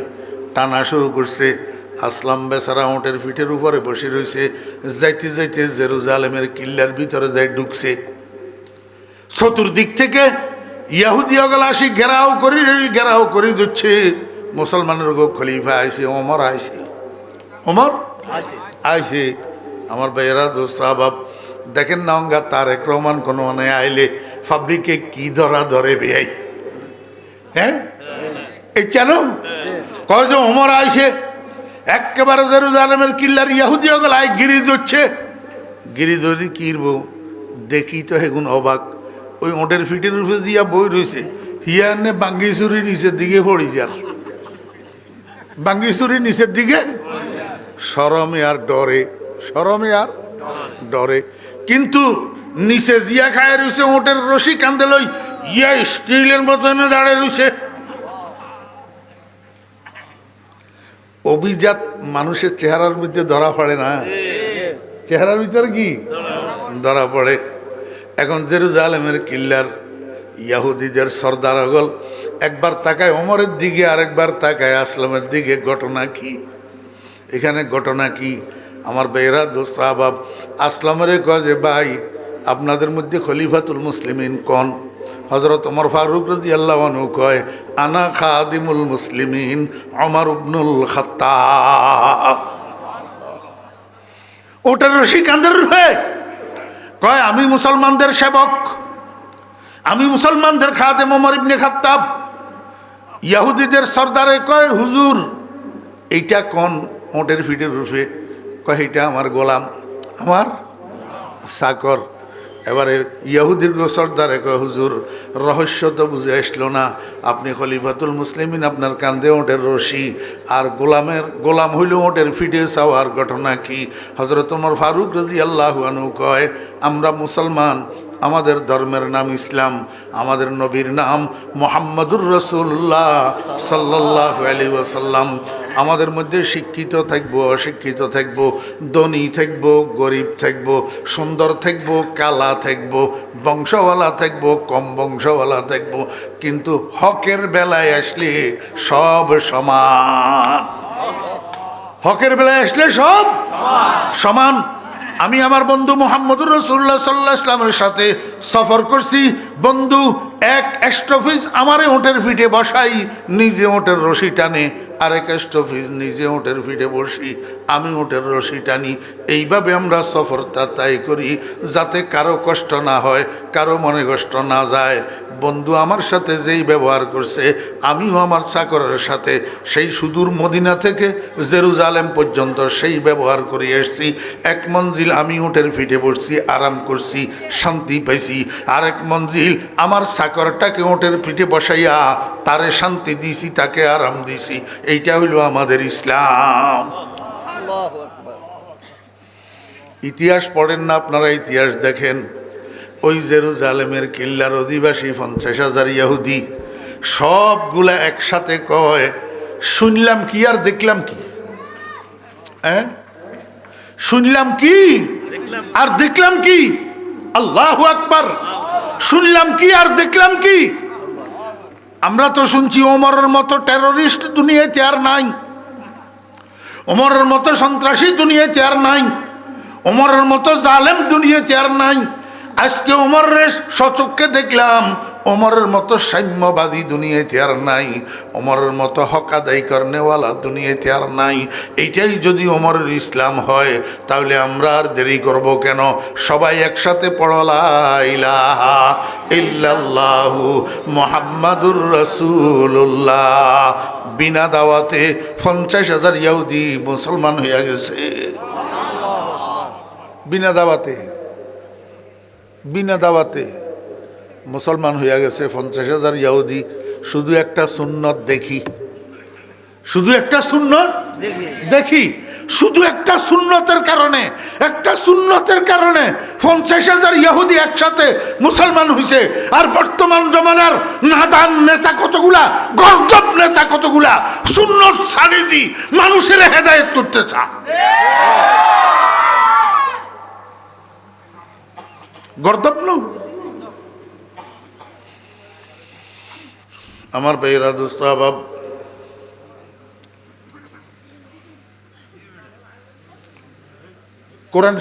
টানা শুরু করছে। আসলাম বেচারা ওটের পিঠের উপরে বসে রয়েছে, যাইতে যাইতে জেরুজালেমের কিল্লার ভিতরে যাই ঢুকছে। চতুর্দিক থেকে ইহুদি ওগুলো আসি ঘেরাও করে দিচ্ছে। মুসলমানের খলিফা আইছে, ওমর আইছে, ওমর আইছে। আমার ভাইয়েরা দোস্ত আহবাব, দেখেন না অঙ্গা তারেক রহমান কোনো মানে আইলে পাবলিকে কি ধরে বেয়াই, হ্যাঁ এই কেন কয় যে ওমর আইছে, একেবারে জেরুজালেমের কিল্লার ইহুদি ওগুলো আই গিরি ধরছে, গিরি ধরি কিরবো দেখি তো হেগুন অবাক। ওই ওটের ফিটের উপরে দিয়া বই রয়েছে, হিয়া এনে বাঙ্গিচুরি নিচের দিকে পড়ি যার, বাঙ্গিচুরি নিচের দিকে, শরমে আর ডরে, শরমে আর ডরে। কিন্তু নিচে জিয়া খায় রয়েছে, ওটের রশি কান্দে লই ইয়া স্টিলের মতো এনে দাঁড়িয়ে রয়েছে। অভিজাত মানুষের চেহারার মধ্যে ধরা পড়ে না, চেহারার ভিতরে কি ধরা পড়ে। এখন জেরুজালেমের কিল্লার ইহুদিদের সর্দার হগল একবার তাকায় ওমরের দিকে, আরেকবার তাকায় আসলামের দিকে। ঘটনা কি এখানে, ঘটনা কি? আমার ভাইয়েরা দোস্ত আহবাব, আসলামের কয় যে ভাই আপনাদের মধ্যে খলিফাতুল মুসলিমিন কোন? হযরত ওমর ফারুক রাদিয়াল্লাহু আনহু কয় আনা খাদিমুল মুসলিমিন ওমর ইবনুল খাত্তাব। ওটার রশি কাঁধের রূপে কয় আমি মুসলমানদের সেবক, আমি মুসলমানদের খাদেম ওমর ইবনে খাত্তাব। ইহুদিদের সর্দারে কয় হুজুর এইটা কোন ওটের ফিটের রূপে? কয় এটা আমার গোলাম, আমার চাকর। এবারে ইহুদির সর্দারে কয় হুজুর রহস্য তো বুঝে আসলো না, আপনি খলিফাতুল মুসলিমিন, আপনার কান্দে ওটের রশি, আর গোলাম হইল ওটের ফিটে চাওয়ার ঘটনা কি? হযরত ওমর ফারুক রাদিয়াল্লাহু আনহু কয় আমরা মুসলমান, আমাদের ধর্মের নাম ইসলাম, আমাদের নবীর নাম মুহাম্মাদুর রাসূলুল্লাহ সাল্লাল্লাহু আলাইহি ওয়াসাল্লাম। আমাদের মধ্যে শিক্ষিত থাকবো, অশিক্ষিত থাকবো, ধনী থাকবো, গরিব থাকবো, সুন্দর থাকবো, কালা থাকবো, বংশওয়ালা থাকবো, কম বংশওয়ালা থাকবো, কিন্তু হকের বেলায় আসলে সব সমান। হকের বেলায় আসলে সব সমান। আমি আমার বন্ধু মুহাম্মদুর রাসূলুল্লাহ সাল্লাল্লাহু আলাইহি ওয়াসাল্লামের সাথে সফর করছি। বন্ধু এক স্টপেজ আমারে ওটের ফিটে বসাই, নিজে ওটের রশি টানে, আরেক স্টপেজ নিজে ওটের ফিটে বসি, আমি ওটের রশি টানি। এইভাবে আমরা সফরটা তাই করি যাতে কারো কষ্ট না হয়, কারো মনে কষ্ট না যায়। বন্ধু আমার সাথে যেই ব্যবহার করছে, আমিও আমার চাকরের সাথে সেই সুদূর মদিনা থেকে জেরুজালেম পর্যন্ত সেই ব্যবহার করে এসেছি। এক মঞ্জিল আমি উটের ফিটে বসছি, আরাম করছি, শান্তি পাইছি। আরেক মঞ্জিল আমার চাকরটাকে উটের পিঠে বসাইয়া তারে শান্তি দিছি, তাকে আরাম দিছি। এইটা হইল আমাদের ইসলাম। ইতিহাস পড়েন না আপনারা? ইতিহাস দেখেন। ওই জেরুজালেমের কিল্লার অধিবাসী 50,000 ইহুদি সবগুলা একসাথে কয় শুনলাম কি আর দেখলাম কি? শুনলাম কি আর দেখলাম কি? আল্লাহু আকবার। শুনলাম কি আর দেখলাম কি? আমরা তো শুনছি ওমরের মতো টেররিস্ট দুনিয়াতে আর নাই, ওমরের মতো সন্ত্রাসী দুনিয়াতে আর নাই, ওমরের মতো জালেম দুনিয়াতে আর নাই। আজকে ওমরের সচক্ষে দেখলাম ওমরের মতো সাম্যবাদী দুনিয়াতে আর নাই, ওমরের মতো হক আদায় করনেওয়ালা দুনিয়াতে আর নাই। এইটাই যদি ওমরের ইসলাম হয় তাহলে আমরা আর দেরি করব কেন? সবাই একসাথে পড়ো লা ইলাহা ইল্লাল্লাহু মুহাম্মাদুর রাসূলুল্লাহ। বিনা দাওয়াতে 50,000 ইহুদি মুসলমান হয়ে গেছে। বিনা দাওয়াতে মুসলমান হইয়া গেছে 50,000 ইহুদি। শুধু একটা সুন্নত দেখি, শুধু একটা সুন্নত দেখি, শুধু একটা সুন্নতের কারণে, একটা সুন্নতের কারণে 50,000 ইহুদি একসাথে মুসলমান হইছে। আর বর্তমান জমানার নাদান নেতা কতগুলা, গর্দভ নেতা কতগুলা সুন্নত ছাড়ি দি মানুষের হেদায়েত করতে চায়। গর্দভ ন আমার ভাইয়েরা, দোস্ত আহবাব, কোরআন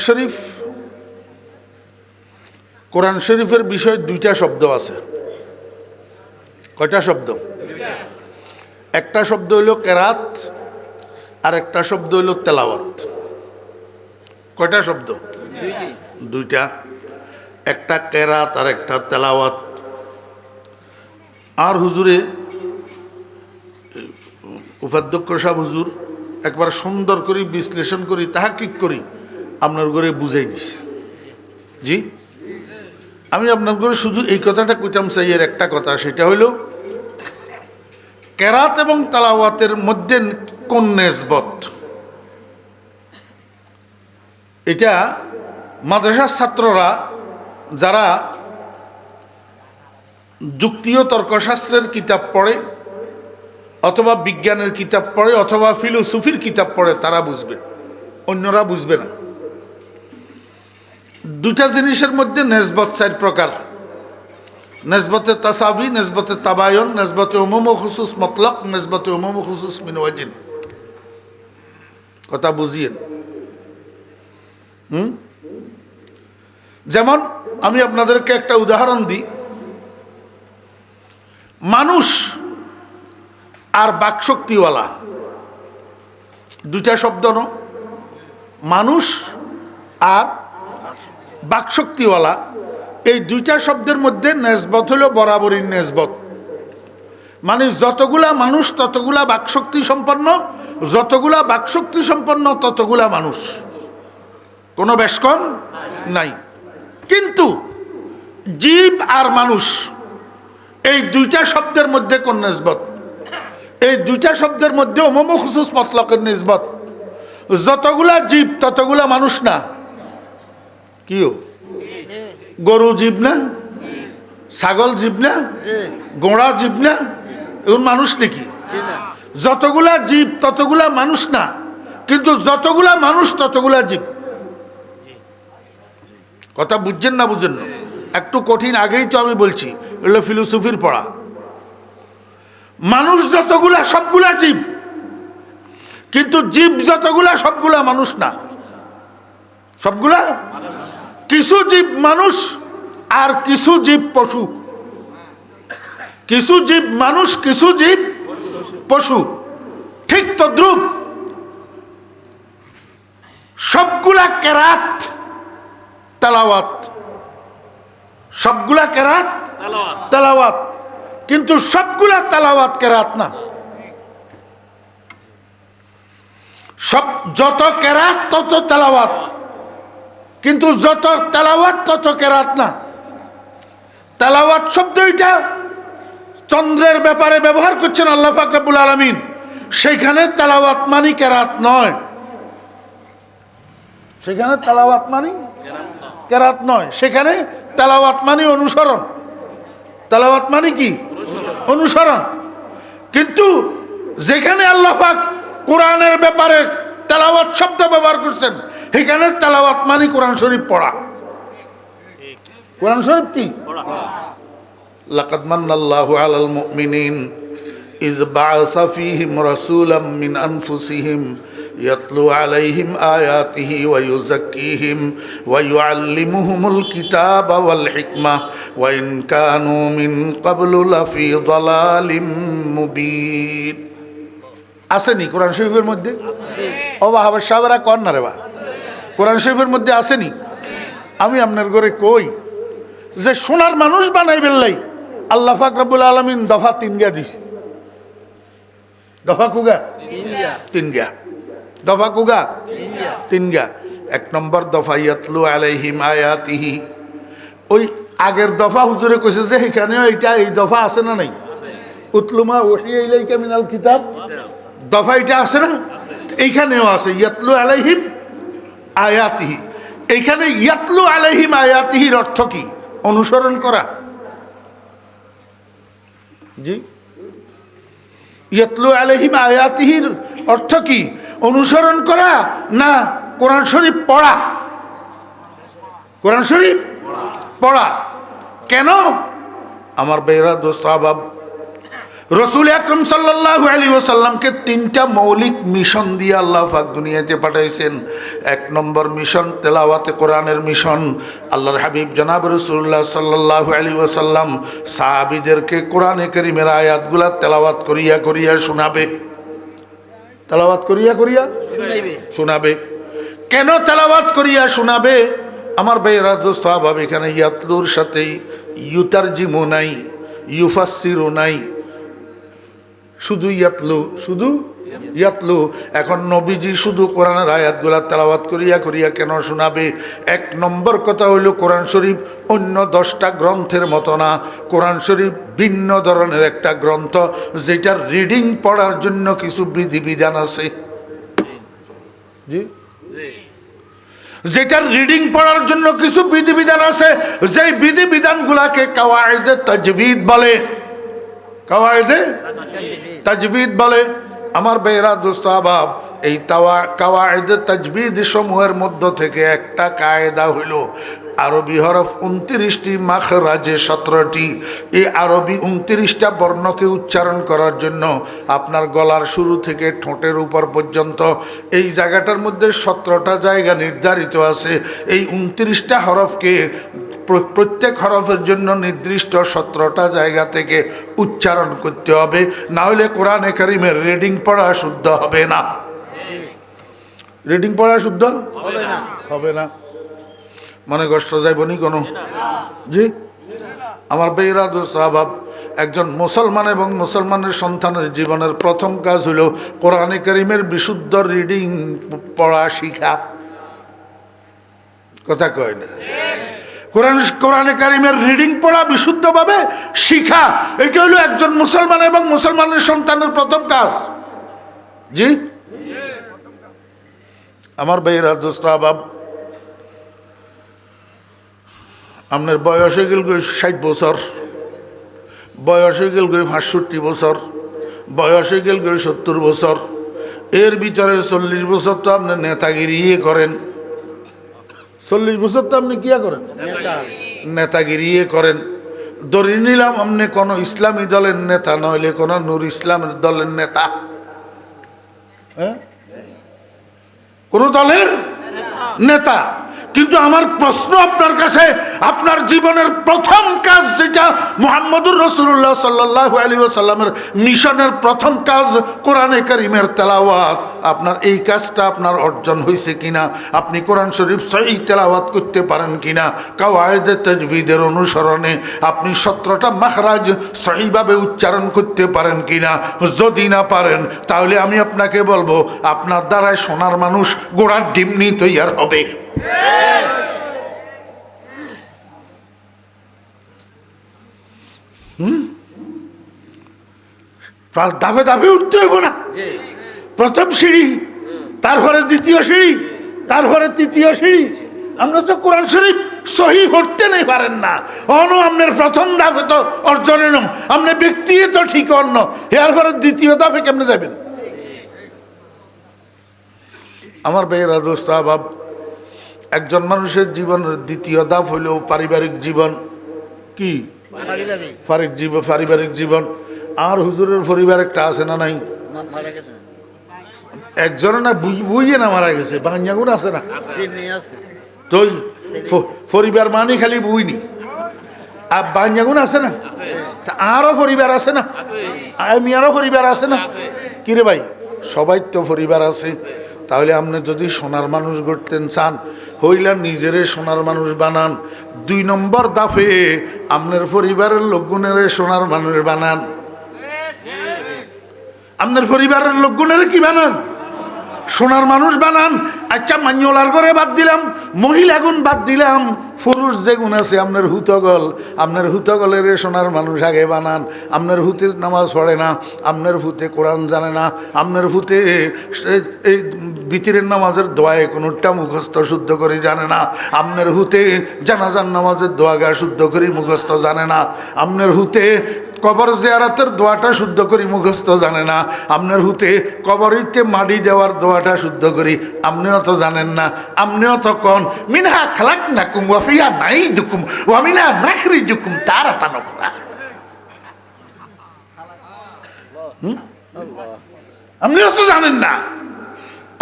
শরীফের বিষয়ে 2টা শব্দ আছে। কয়টা শব্দ? একটা শব্দ হইল কেরাত, আর একটা শব্দ হইল তেলাওয়াত। কয়টা শব্দ? 2টা। একটা কেরাত আর একটা তেলাওয়াত। আর হুজুরে উপাধ্যক্ষ সাহেব হুজুর একবার সুন্দর করে বিশ্লেষণ করি, তাহাকিক করি আপনার ঘরে বুঝাই দিছে। জি, আমি আপনার ঘরে শুধু এই কথাটা কইতাম চাই, এর একটা কথা, সেটা হইল কেরাত এবং তেলাওয়াতের মধ্যে কোন নেসবত। এটা মাদ্রাসার ছাত্ররা যারা যুক্তি ও তর্কশাস্ত্রের কিতাব পড়ে, অথবা বিজ্ঞানের কিতাব পড়ে, অথবা ফিলোসফির কিতাব পড়ে, তারা বুঝবে, অন্যরা বুঝবে না। 2টা জিনিসের মধ্যে নেসবত 4 প্রকার: নেসবতে তাসাবি, নেসবতে তাবায়ন, নেসবতে উমুম ও খুসুস মতলক, নেসবতে উমুম ও খুসুস মিন ওয়াজিন। কথা বুঝিয়েন। যেমন আমি আপনাদেরকে একটা উদাহরণ দিই। মানুষ আর বাকশক্তিওয়ালা 2টা শব্দ ন? মানুষ আর বাকশক্তিওয়ালা, এই দুইটা শব্দের মধ্যে নেসবত হলো বরাবরই নেসবত, মানে যতগুলা মানুষ ততগুলা বাকশক্তি সম্পন্ন, যতগুলা বাকশক্তি সম্পন্ন ততগুলা মানুষ, কোনো বেশ কম নাই। কিন্তু জীব আর মানুষ এই দুইটা শব্দের মধ্যে কোন নিসবত? এই দুইটা শব্দের মধ্যে উমুম খুসুস মতলকের নিসবত। যতগুলা জীব ততগুলা মানুষ না। কিও গরু জীব না, ছাগল জীব না, ঘোড়া জীব না, এগুলো মানুষ নাকি? যতগুলা জীব ততগুলা মানুষ না, কিন্তু যতগুলা মানুষ ততগুলা জীব। কথা বুঝছেন না বুঝেন না? একটু কঠিন, আগেই তো আমি বলছি, এগুলো ফিলোসফির পড়া। মানুষ যতগুলা সবগুলা জীব, কিন্তু জীব যতগুলা সবগুলা মানুষ না। সবগুলা কিছু জীব মানুষ আর কিছু জীব পশু, কিছু জীব মানুষ কিছু জীব পশু। ঠিক তদ্রূপ সবগুলা কেরাত তেলাওয়াত, সবগুলা কেরাত তেলাওয়াত, কিন্তু সবগুলা তেলাওয়াত কেরাত না। সব যত কেরাত তত তেলাওয়াত, কিন্তু যত তেলাওয়াত তত কেরাত না। তেলাওয়াত শব্দ এটা চন্দ্রের ব্যাপারে ব্যবহার করছেন আল্লাহ পাক রব্বুল আলামিন, সেখানে তেলাওয়াত মানি কেরাত নয়, সেখানে তেলাওয়াত মানি কেরাত নয়, সেখানে তেলাওয়াত মানি অনুসরণ। তেলাওয়াত মানি কি? অনুসরণ। কিন্তু যেখানে আল্লাহ পাক কোরআনের ব্যাপারে তেলাওয়াত শব্দ ব্যবহার করছেন, সেখানে তেলাওয়াত মানি কোরআন শরীফ পড়া। কোরআন শরীফ কি? লাকাদ মান্নাল্লাহু আলাল মুমিনিন ইয বা'আসা ফীহিম রাসূলাম মিন আনফুসিহিম ইয়াতলু আলাইহিম আয়াতিহি ওয়া ইউযাক্কিহিম ওয়া ইউআল্লিমুহুমুল কিতাবা ওয়াল হিকমা ওয়া ইন কানু মিন ক্বাবলু লাফি যালালিম মুবিন। আসেনি কোরআন শরীফের মধ্যে? ও বাবা সাহেবরা কর না রে বা, কোরআন শরীফের মধ্যে আসেনি? আমি আপনার ঘরে কই যে সোনার মানুষ বানাই বেললাই আল্লাহ পাক রব্বুল আলামিন দফা 3 গা দিছে। দফা কুগা 3 গা, দফা কুগা 3 গা। 1 নম্বর দফা ইয়াতলু আলাইহিম আয়াতিহি, ওই আগের দফা হুজুরে কইছে যে এখানেও এটা এই দফা আছে না নাই? উতলুমা ওহিয়া ইলাইকা মিনাল কিতাব, দফা এটা আছে না? এইখানেও আছে ইয়াতলু আলাইহিম আয়াতিহি। এইখানে ইয়াতলু আলাইহিম আয়াতিহির অর্থ কি? অনুসরণ করা। জি, ইয়াতলু আলাইহিম আয়াতিহির অর্থ কি? অনুসরণ করা না কোরআন শরীফ পড়া? কোরআন শরীফ পড়া। কেন? আমার বেরা দোস্ত আহবাব, রসুল আকরম সাল্লাল্লাহু আলাইহি ওয়াসাল্লামকে 3টা মৌলিক মিশন দিয়ে আল্লাহ পাক দুনিয়াতে পাঠাইছেন। 1 নম্বর মিশন তেলাওয়াতে কোরআনের মিশন। আল্লাহর হাবিব জনাব রাসূলুল্লাহ সাল্লাল্লাহু আলাইহি ওয়াসাল্লাম সাহাবীদেরকে কোরআনে কারীমের আয়াতগুলা তেলাওয়াত করিয়া করিয়া শোনাবে। তেলাওয়াত করিয়া করিয়া শোনাবে। কেন তেলাওয়াত করিয়া শোনাবে? আমার ভাইয়েরা দোস্ত আহবাব, এখানে ইয়াতলুর সাথেই ইউতারজিমু নাই, ইউফাসসিরু নাই, শুধু ইয়াতলু, শুধু ইয়াতলু। এখন নবীজি শুধু কোরআনের আয়াতগুলা তেলাওয়াত করিয়া করিয়া কেন শোনাবে? 1 নম্বর কথা হইল কোরআন শরীফ অন্য 10টা গ্রন্থের মতো না। কোরআন শরীফ ভিন্ন ধরনের একটা গ্রন্থ, যেটার রিডিং পড়ার জন্য কিছু বিধিবিধান আছে। জি, যেটার রিডিং পড়ার জন্য কিছু বিধিবিধান আছে, যেই বিধিবিধানগুলাকে কাওয়ায়েদে তাজবিদ বলে। কাওয়ায়েদে তাজবিদ বলে। আমার বেরা দোস্ত আহবাব, এই কাওয়ায়েদে তাজবিদ সমূহের মধ্য থেকে একটা কায়দা হইল আরবি হরফ 29টি, মাখরাজে 17টি। এই আরবি 29টা বর্ণকে উচ্চারণ করার জন্য আপনার গলার শুরু থেকে ঠোঁটের উপর পর্যন্ত এই জায়গাটার মধ্যে 17টা জায়গা নির্ধারিত আছে। এই 29টা হরফকে প্রত্যেক হরফের জন্য নির্দিষ্ট 17টা জায়গা থেকে উচ্চারণ করতে হবে, না হলে কোরআনে কারীমের রিডিং পড়া শুদ্ধ হবে না। রিডিং পড়া শুদ্ধ হবে না। মনে কষ্ট যাইবনি কোনো? জি আমার বেইরা দোস্ত আহবাব, একজন মুসলমান এবং মুসলমানের সন্তানের জীবনের প্রথম কাজ হলো কোরআনে কারীমের বিশুদ্ধ রিডিং পড়া শিখা। কথা কয় না? কোরআনে কারীমের রিডিং পড়া বিশুদ্ধভাবে শিখা, এটা হলো একজন মুসলমান এবং মুসলমানের সন্তানের প্রথম কাজ। জি আমার ভাইয়েরা দোস্ত আহবাব, আপনার বয়স হয়ে গেল 60 বছর, বয়স হয়ে গেল 65 বছর, বয়স হয়ে গেল 70 বছর, এর ভিতরে 40 বছর তো আপনি নেতাগিরি করেন। 40 বছর তো আপনি কি করেন? নেতাগিরি করেন। ধরে নিলাম আপনি কোন ইসলামী দলের নেতা, নইলে কোন নূর ইসলামের দলের নেতা, কোন দলের নেতা। কিন্তু আমার প্রশ্ন আপনার কাছে, আপনার জীবনের প্রথম কাজ যেটা মুহাম্মদুর রাসূলুল্লাহ সাল্লাল্লাহু আলাইহি ওয়াসাল্লামের মিশনের প্রথম কাজ কোরআনে কারীমের তেলাওয়াত, আপনার এই কাজটা আপনার অর্জন হয়েছে কিনা? আপনি কোরআন শরীফ সহিহ তেলাওয়াত করতে পারেন কিনা? কাওয়ায়েদে তাজবিদের অনুসরণে আপনি 17টা মাখরাজ সহিভাবে উচ্চারণ করতে পারেন কিনা? যদি না পারেন তাহলে আমি আপনাকে বলবো আপনার দ্বারায় সোনার মানুষ গোড়ার ডিমনি তৈয়ার হবে। ধাপে ধাপে উঠতে হইব না? প্রথম সিঁড়ি, তারপরে দ্বিতীয় সিঁড়ি, তারপরে তৃতীয় সিঁড়ি। আমরা তো কোরআন শরীফ সহিহ পড়তে নেই পারেন না, আপনার প্রথম ধাপে তো অর্জনে নম, আপনি ব্যক্তি তো ঠিক অন্য, এরপরে দ্বিতীয় ধাপে কেমনে যাবেন? আমার ভাইয়েরা দোস্ত আহবাব, একজন মানুষের জীবনের দ্বিতীয় ধাপ হইল পারিবারিক জীবন। কি পারিবারিক জীবন? আর হুজুরের পরিবার একটা আছে না নাই? একজন না বুঝিয়ে না মারা গেছে, বাঙাগুন আছে না? তো পরিবার মানে খালি বুইনি, আর বাঙাগুন আছে না? আরো পরিবার আছে না? আমি আরো পরিবার আছে না? কিরে ভাই, সবাই তো পরিবার আছে। তাহলে আপনি যদি সোনার মানুষ গড়তেন চান, হইলা নিজেরে সোনার মানুষ বানান। 2 নম্বর দাফে আপনার পরিবারের লোকগুনের সোনার মানুষ বানান। আপনার পরিবারের লোকগুনের কি বানান? সোনার মানুষ বানান। আচ্ছা, মান্যলার ঘরে বাদ দিলাম, মহিলা গুণ বাদ দিলাম, পুরুষ যে গুণ আছে আপনার হুতগল, আপনার হুতগলের সোনার মানুষ আগে বানান। আপনার হুতে নামাজ পড়ে না, আপনার হুতে কোরআন জানে না, আপনার হুতে এই বিতিরের নামাজের দোয়ায় কোনোটা মুখস্থ শুদ্ধ করে জানে না, আপনার হুতে জানাজার নামাজের দোয়াগা শুদ্ধ করে মুখস্থ জানে না, আপনার হুতে কবর জিয়ারতের দোয়াটা শুদ্ধ করি মুখস্থ জানে না, আপনার হুতে কবরিতে মাটি দেওয়ার দোয়াটা শুদ্ধ করি আপনিও তো জানেন না। আপনিও তো কন মিনহা খালাকনাকুম ওয়া ফিহা নাঈদুকুম ওয়া মিনহা নাখরিজুকুম তারাতান উখরা। আপনিও তো জানেন না,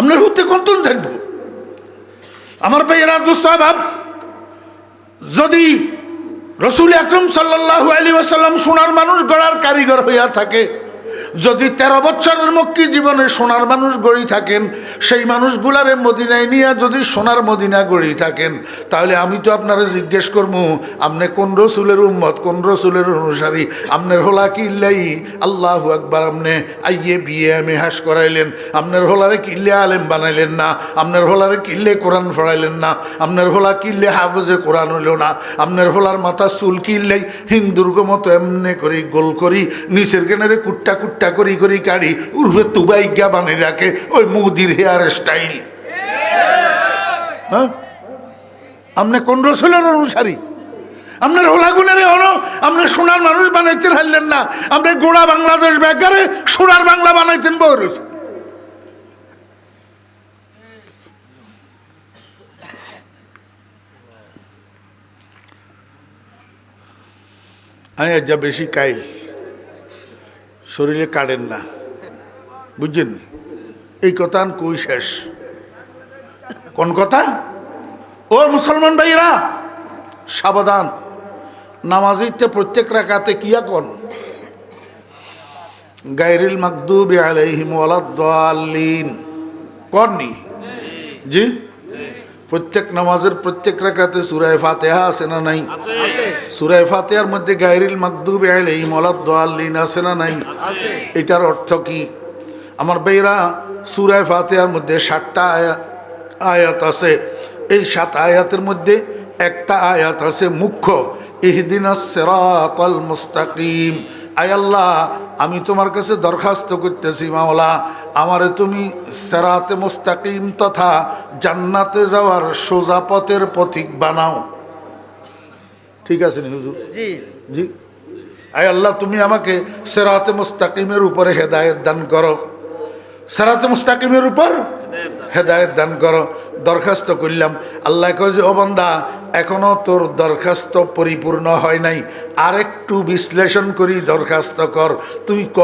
আপনার হুতে কোনটুন জানব? আমার ভাইয়েরা দোস্ত আহবাব, যদি রসুল আকরম সাল্লাল্লাহু আলাইহি ওয়াসাল্লাম সোনার মানুষ গড়ার কারিগর হইয়া থাকে, যদি 13 বছরের মক্কি জীবনে সোনার মানুষ গড়ি থাকেন, সেই মানুষগুলারে মদিনায় নিয়ে যদি সোনার মদিনা গড়ি থাকেন, তাহলে আমি তো আপনারা জিজ্ঞেস করবো আপনি কোন রসুলের উম্মত, কোন রসুলের অনুসারী? আপনার হোলা কি ইল্লাই আল্লাহু আকবার, আপনি আইয়ে বিয়ে আমি হাস করাইলেন, আপনার হোলারে কিল্লে আলেম বানাইলেন না, আপনার হোলারে কিল্লে কোরআন পড়াইলেন না, আপনার হোলা কিল্লে হাফেজে কোরআন হইল না, আপনার হোলার মাথা চুল কিল্লাই হিন্দুর্গ মতো এমনি করি গোল করি নিচের গেনারে কুট্টা কুট্টা করি করি কাড়ি উর্ফে তুবাইগা বানিয়ে রাখে, ওই মুদির হেয়ার স্টাইল। হ্যাঁ, আপনি কোন রসুলের অনুসারী? আপনার হোলাগুনের হলো আপনি সোনার মানুষ বানাইতে হারলেন না, আপনি গোড়া বাংলাদেশ বেকারে সোনার বাংলা বানাইতেন বউ রয়েছে। আমি যা বেশি কাইল শরীরে কাটেন না, বুঝছেন? এই কথা কই শেষ? কোন কথা? ও মুসলমান ভাইরা সাবধান, নামাজিতে প্রত্যেক রাকাতে কিয়া কোন গায়রিল মাগদুবি আলাইহিম ওয়ালাদ-দাল্লিন করনি? জি, প্রত্যেক নামাজের প্রত্যেক রাকাতে সূরা ফাতিহা আছে না নাই? সূরা ফাতিহার মধ্যে গায়রিল মাগদুবি আলাইহিম ওয়ালাদ-দাল্লিন আছে না নাই? এটার অর্থ কি? আমার ভাইরা, সূরা ফাতিহার মধ্যে 7টা আয়াত আছে। এই 7 আয়াতের মধ্যে একটা আয়াত আছে মুখ্য, ইহদিনাস সিরাতাল মুস্তাকিম। আয় আল্লাহ, আমি তোমার কাছে দরখাস্ত করতেছি মাওলা, আমারে তুমি সিরাতে মুস্তাকিম তথা জান্নাতে যাওয়ার সোজা পথের পথিক বানাও। ঠিক আছে নি হুজুর? জি জি। আয় আল্লাহ, তুমি আমাকে সিরাতে মুস্তাকিমের উপরে হেদায়েত দান করো, সিরাতে মুস্তাকিমের উপর হেদায়েত দান করো। দরখাস্ত করলাম। আল্লাহ কয় যে, ও বান্দা, এখনো তোর দরখাস্ত পরিপূর্ণ হয় নাই, আরেকটু বিশ্লেষণ করি দরখাস্ত কর। তুই ক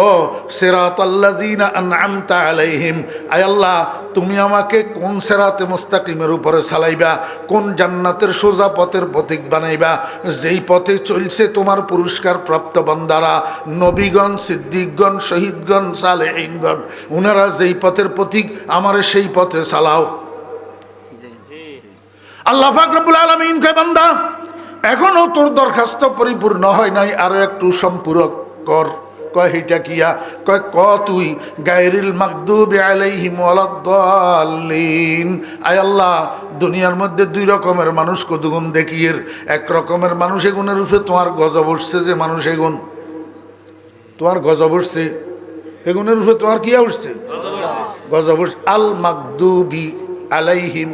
সিরাতাল্লাযীনা আনআমতা আলাইহিম, আয় আল্লাহ, তুমি আমাকে কোন সিরাতে মুস্তাকিমের উপরে চালাইবা, কোন জান্নাতের সোজা পথের পথিক বানাইবা, যেই পথে চলছে তোমার পুরস্কার প্রাপ্ত বান্দারা, নবীগণ, সিদ্দিকগণ, শহীদগণ, সালেহীনগণ, ওনারা যেই পথের পথিক, আমারে সেই পথে চালাও। আল্লাহ পাক রব্বুল আলামিন কয়, বান্দা, এখনো তোর দরখাস্ত পরিপূর্ণ হয় নাই, আরো একটু সম্পূরক কর। কয় হিটা কিয়া? কয় ক তুই গায়রিল মাগদুবি আলাইহিম ওয়ালাদ-দাল্লিন। আয় আল্লাহ, দুনিয়ার মধ্যে 2 রকমের মানুষ কতগুণ দেখিয়ের। এক রকমের মানুষ এগুনের রূপে তোমার গজব উঠছে, যে মানুষ এগুন তোমার গজব উঠছে, এগুনের রূপে তোমার কি উঠছে? গজব উঠছে। আল মাগদুবি আলাইহিম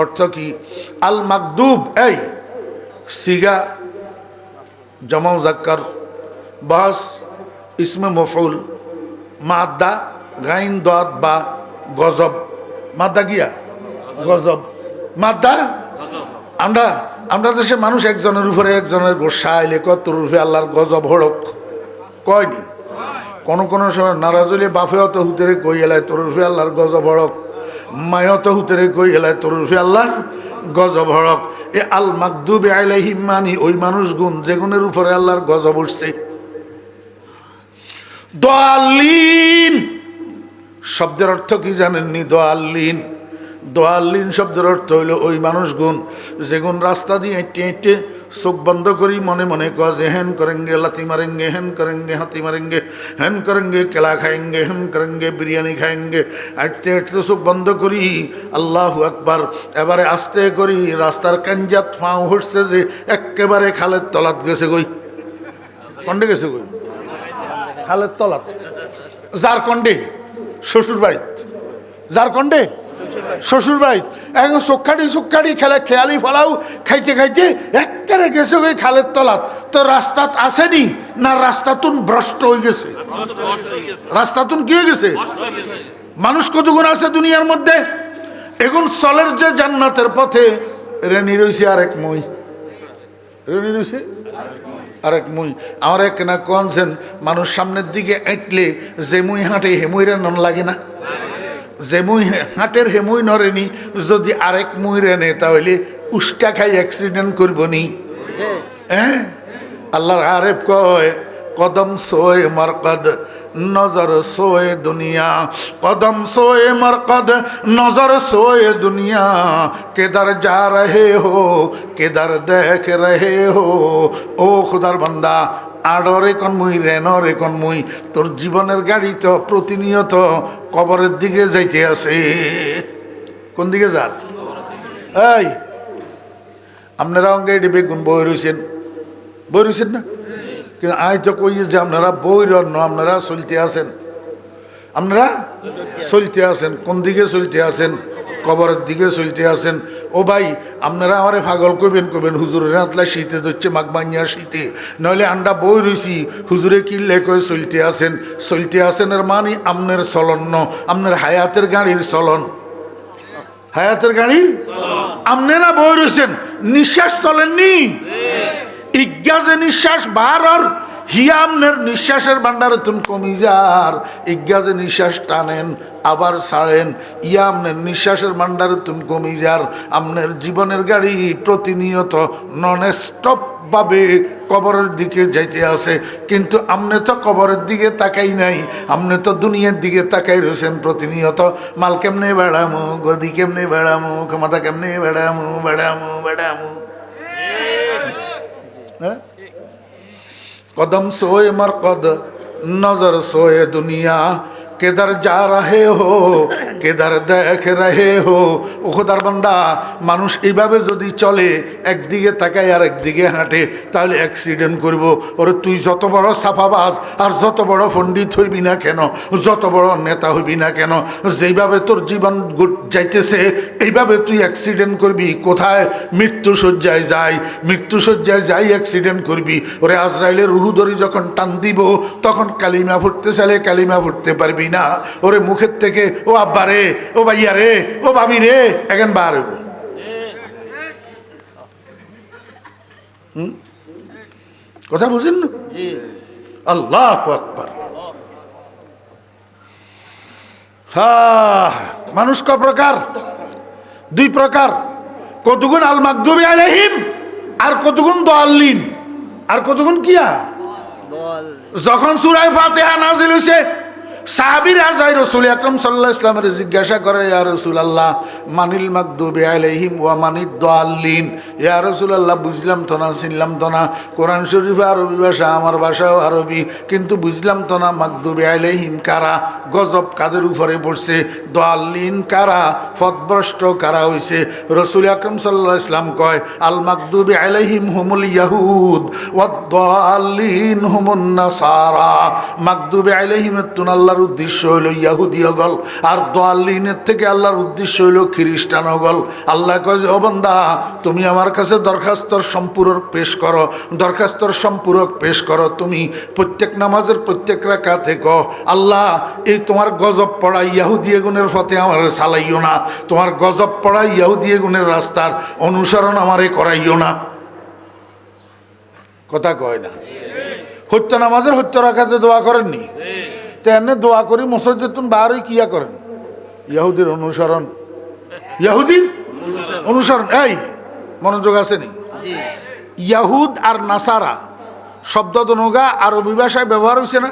অর্থ কি? আল মাগদুব এই সিগা জামা মুযাক্কার, বাস ইসমে মফউল, মাদ্দা গাইন দাদ বা গজব, মাদ্দা গিয়া গজব, মাদ্দা। আমরা দেশে মানুষ একজনের উপরে একজনের গোসা আইলে কত রূপে আল্লাহর গজব হড়ক কয়নি? কোন সময় নারাজ হইলে বাপে অত হুতেরে কই এলায় তোর রূপে আল্লাহর গজব হড়ক, মায়ত হুতেরে কই এলায় তোর রূপে আল্লাহর গজব হড়ক। এ আল মাগদুবি আলাইহিম মানে ওই মানুষ গুণ যেগুনের উপরে আল্লাহর গজব উঠছে। দাল্লিন শব্দের অর্থ কি জানেননি? দাল্লিন, দাল্লিন শব্দের অর্থ হইল ওই মানুষ গুণ যেগুন রাস্তা দিয়ে হেঁটে হেঁটে চোখ বন্ধ করি মনে মনে কয় যে হ্যান করেঙ্গে লাথি মারেঙ্গে, হ্যান করেঙ্গে হাতি মারেঙ্গে, হ্যান করেঙ্গে কেলা খাएंगे, হ্যান করেঙ্গে বিরিয়ানি খাएंगे। হাঁটতে হাঁটতে চোখ বন্ধ করি, আল্লাহু আকবার, এবারে আস্তে করি রাস্তার কাঞ্জাত ফাও হচ্ছে যে একেবারে খালের তলাত গেছে গই। কন্ডে গেছে গই? খালের তলাত। যার কন্ডে শ্বশুর বাড়িত, যার কন্ডে শ্বশুর বাড়িত, এখন চোখাড়ি খেলা খেয়ালি ফলাও খাইতে খাইতে একেবারে গেছে ওই খালের তলাত। তো রাস্তাত আসেনি না, রাস্তাতুন ভ্রষ্ট হয়ে গেছে, রাস্তাতুন কি হয়ে গেছে? মানুষ কতগুণ আছে দুনিয়ার মধ্যে, এখন চলের যে জান্নাতের পথে রেনি রয়েছে আরেক মই, রেনি রয়েছে আরেক মুই। আমার এক না কনছেন মানুষ সামনের দিকে এঁটলে যে মুই হাঁটে হেমুইরা নন লাগে না, যে মুই হাঁটের হেমুই নরেনি, যদি আরেক মুই রেনে তাহলে উস্কা খাই অ্যাক্সিডেন্ট করব নি। হ্যাঁ, আল্লাহর আরেফ কয় কদম সোয়ে মরকদ নজর সোয়ে দুনিয়া, কদম সোয়ে মরকদ নজর সোয়ে দুনিয়া, কেদার যা রহে হো কেদার দেখ রহে হো। ও খুদার বান্দা, আড়রে কোন মুই রেনরে কোন মুই, তোর জীবনের গাড়ি তো প্রতিনিয়ত কবরের দিকে যাইতে আছে। কোন দিকে যান? এই আপনারা অঙ্গে এটি বেগুন বই রয়েছেন, বই রয়েছেন না? কিন্তু আজ তো কই যে আপনারা বই রন্ন, আপনারা চলতে আছেন, আপনারা চলতে আছেন। কোন দিকে চলতে আছেন? কবরের দিকে চলতে আছেন। ও ভাই, আপনারা আমারে পাগল করবেন হুজুরের আতলা শীতে ধরছে মাঘমাইয়ার শীতে, নইলে আন্ডা বই রইছি হুজুরে কিনলে কয়ে চলতে আছেন এর মানে আপনার চলন ন, আপনার হায়াতের গাড়ির চলন, হায়াতের গাড়ি আপনি না বই রয়েছেন, নিঃশ্বাস চলেননি। ইজ্ঞা যে নিঃশ্বাস বার আর হিয়া আমনের নিঃশ্বাসের ভান্ডারে তুমি কমিজার ইজ্ঞাতে নিঃশ্বাস টানেন আবার ছাড়েন, ইয়া আমনের নিঃশ্বাসের ভান্ডারে তুমি কমিজার। আমনের জীবনের গাড়ি প্রতিনিয়ত নন স্টপ ভাবে কবরের দিকে যাইতে আছে, কিন্তু আমনে তো কবরের দিকে তাকাই নাই, আমনে তো দুনিয়ার দিকে তাকাই রয়েছেন প্রতিনিয়ত। মাল কেমনে বেড়ামু, গদি কেমনে বেড়ামু, ক্ষমতা কেমনে বেড়ামু বেড়ামু বেড়ামু। कदम सोए मरकद नजर सोए दुनिया किधर जा रहे हो किधर देख रहे हो। ও খোদার বান্দা, মানুষ এইভাবে যদি চলে একদিকে তাকায় আর একদিকে হাঁটে তাহলে অ্যাক্সিডেন্ট করব। ওরে তুই যত বড় সাফাবাজ আর যত বড় পণ্ডিত হইবি না কেন, যত বড় নেতা হইবি না কেন, যেইভাবে তোর জীবন যাইতেছে এইভাবে তুই অ্যাক্সিডেন্ট করবি। কোথায়? মৃত্যুশয্যায় যাই, মৃত্যুশয্যায় যাই অ্যাক্সিডেন্ট করবি। ওরে আজরাইলের রুহু ধরি যখন টান দিব তখন কালিমা ফুটতে চাইলে কালিমা ফুটতে পারবি না। ওরে মুখের থেকে ও আব্বা রে, ও ভাইয়া রে, ও ভাবি রে এখন বার হইব। কথা বুঝেন না? আল্লাহু আকবার। মানুষ ক প্রকার? দুই প্রকার। কতগুণ আল মাগদুবি আলাইহিম আর কতগুণ দাল্লিন আর কতগুণ কিয়া। যখন সূরা ফাতিহা নাযিল হইছে সাহাবীরা যায় রাসূল আকরাম সাল্লাল্লাহু আলাইহি ওয়াসাল্লামের জিজ্ঞাসা করে, ইয়া রাসূলুল্লাহ মানিল মাগদুবি আলাইহিম ওয়া মানিদ দাল্লিন। ইয়া রাসূলুল্লাহ বুঝলাম তো না, চিনলাম তো না। কোরআন শরীফে আরবি ভাষা, আমার ভাষাও আরবি, কিন্তু বুঝলাম তো না মাগদুবি আলাইহিম কারা, গজব কাদের উপরে পড়ছে, দাল্লিন কারা, পথভ্রষ্ট কারা হইছে। রাসূল আকরাম সাল্লাল্লাহু আলাইহি ওয়াসাল্লাম কয় আল মাগদুবি আলাইহিম হুমুল ইয়াহুদ ওয়াদ দাল্লিন হুমুন নাসারা। মাগদুবি আলাইহিম আল্লাহর উদ্দেশ্য হইল ইয়াহুদি হগল, আর দাল্লিনের থেকে আল্লাহর উদ্দেশ্য হইল খ্রিস্টান হগল। আল্লাহ কয় যে ও বান্দা তুমি আমার কাছে দরখাস্তর সম্পূরক পেশ করো, দরখাস্তর সম্পূরক পেশ করো। তুমি প্রত্যেক নামাজের প্রত্যেক রাকাতে কও আল্লাহ এই তোমার গজব পড়া ইয়াহুদি গুণের পথে আমার চালাইও না, তোমার গজব পড়া ইয়াহুদি গুণের রাস্তার অনুসরণ আমারে করাইও না। কথা কয় না? হত্যা নামাজের হত্যা রাকাতে দোয়া করেননি? তেনে দোয়া করি মসজিদে তুমি বারোই কিয়া করেন ইহুদির অনুসরণ, ইহুদির অনুসরণ। এই মনোযোগ আসেনি? ইয়াহুদ আর নাসারা শব্দ দনোগা আরবি ভাষায় ব্যবহার হয়েছে না?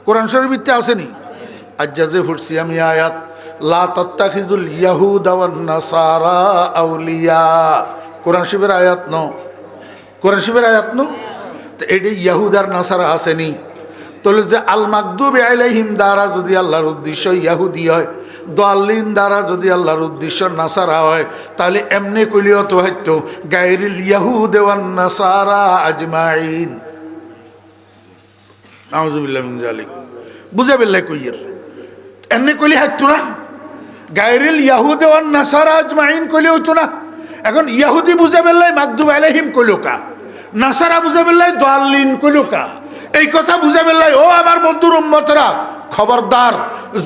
কোরআন শরীফে আসেনি? আজ্জাজে ফুটছি আমি আয়াত লা তাত্তাখিযুল ইয়াহুদা ওয়ান নাসারা আউলিয়া। কোরআন শরীফের আয়াত ন, কোরআন শরীফের আয়াত ন। তো এটি ইয়াহুদ আর নাসারা আসেনি। তাহলে যে আল মাগদুবি আলাইহিম দ্বারা যদি আল্লাহর উদ্দেশ্য ইয়াহুদি হয়, দাল্লিন দ্বারা যদি আল্লাহর উদ্দেশ্য নাসারা হয়, তাহলে এমনি কইলেও তো হয়তো গায়রিল ইয়াহুদ ওয়ান নাসারা আজমাইন। নাউযুবিল্লাহি মিন যালিক। বুঝা বেল্লাই কইয়ের এমনি কইলে হয়তো না, গায়রিল ইয়াহুদ ওয়ান নাসারা আজমাইন কইলে হইতো না। এখন ইয়াহুদি বুঝা বেল্লাই মাগদুবি আলাইহিম কইলো কা, নাসারা বুঝা বেল্লাই দাল্লিন কইলো কা। এই কথা বুঝা বেল্লাই ও আমার বন্ধুর উম্মতরা, খবরদার,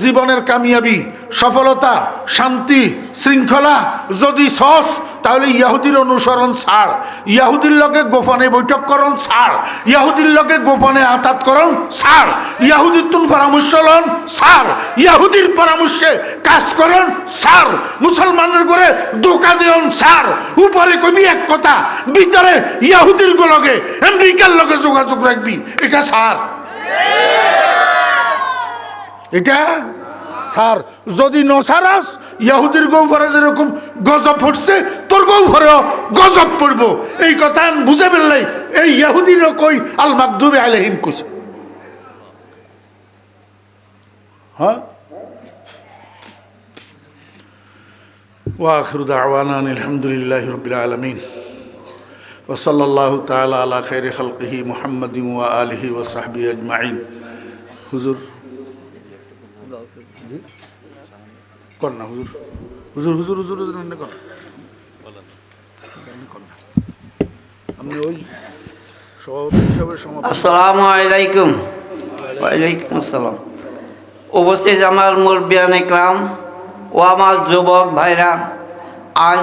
জীবনের কামিয়াবি, সফলতা, শান্তি, শৃঙ্খলা যদি সস তাহলে ইয়াহুদির অনুসরণ ছাড়, ইয়াহুদির লগে গোপনে বৈঠক করণ ছাড়, ইয়াহুদির লগে গোপনে আতাত করণ ছাড়, ইয়াহুদির তুন পরামর্শ লন ছাড়, ইয়াহুদির পরামর্শে কাজ করণ ছাড়, মুসলমানের করে ধোকা দেন ছাড়। উপরে কবি এক কথা, ভিতরে ইয়াহুদির লগে আমেরিকার লগে যোগাযোগ রাখবি, এটা ছাড়, এটা সার। যদি নসারাস ইয়াহুদির গৌফরে যেরকম গজব ফুটছে তোর গৌফরেও গজব পড়ব। এই কথা বুঝে ফেললাই এই ইয়াহুদিরও কই আল মাগদুবি আলাইহিম কইছে। হ্যাঁ, ওয়া আখিরু দাওয়ানা আলহামদুলিল্লাহি রাব্বিল আলামিন ওয়া সাল্লাল্লাহু তাআলা আলা খাইরি খালকিহি মুহাম্মাদিন ওয়া আলিহি ওয়া সাহবিহি আজমাইন। হুজুর কর না, হুজুর হুজুর হুজুর হুজুর কর, আপনি ওই সভাপতি হিসাবে সমাপ্ত। আসসালামু আলাইকুম। ওয়ালাইকুম আসসালাম। উপস্থিত আমার মুরব্বিয়ান ইকরাম ও আমার যুবক ভাইরা, আজ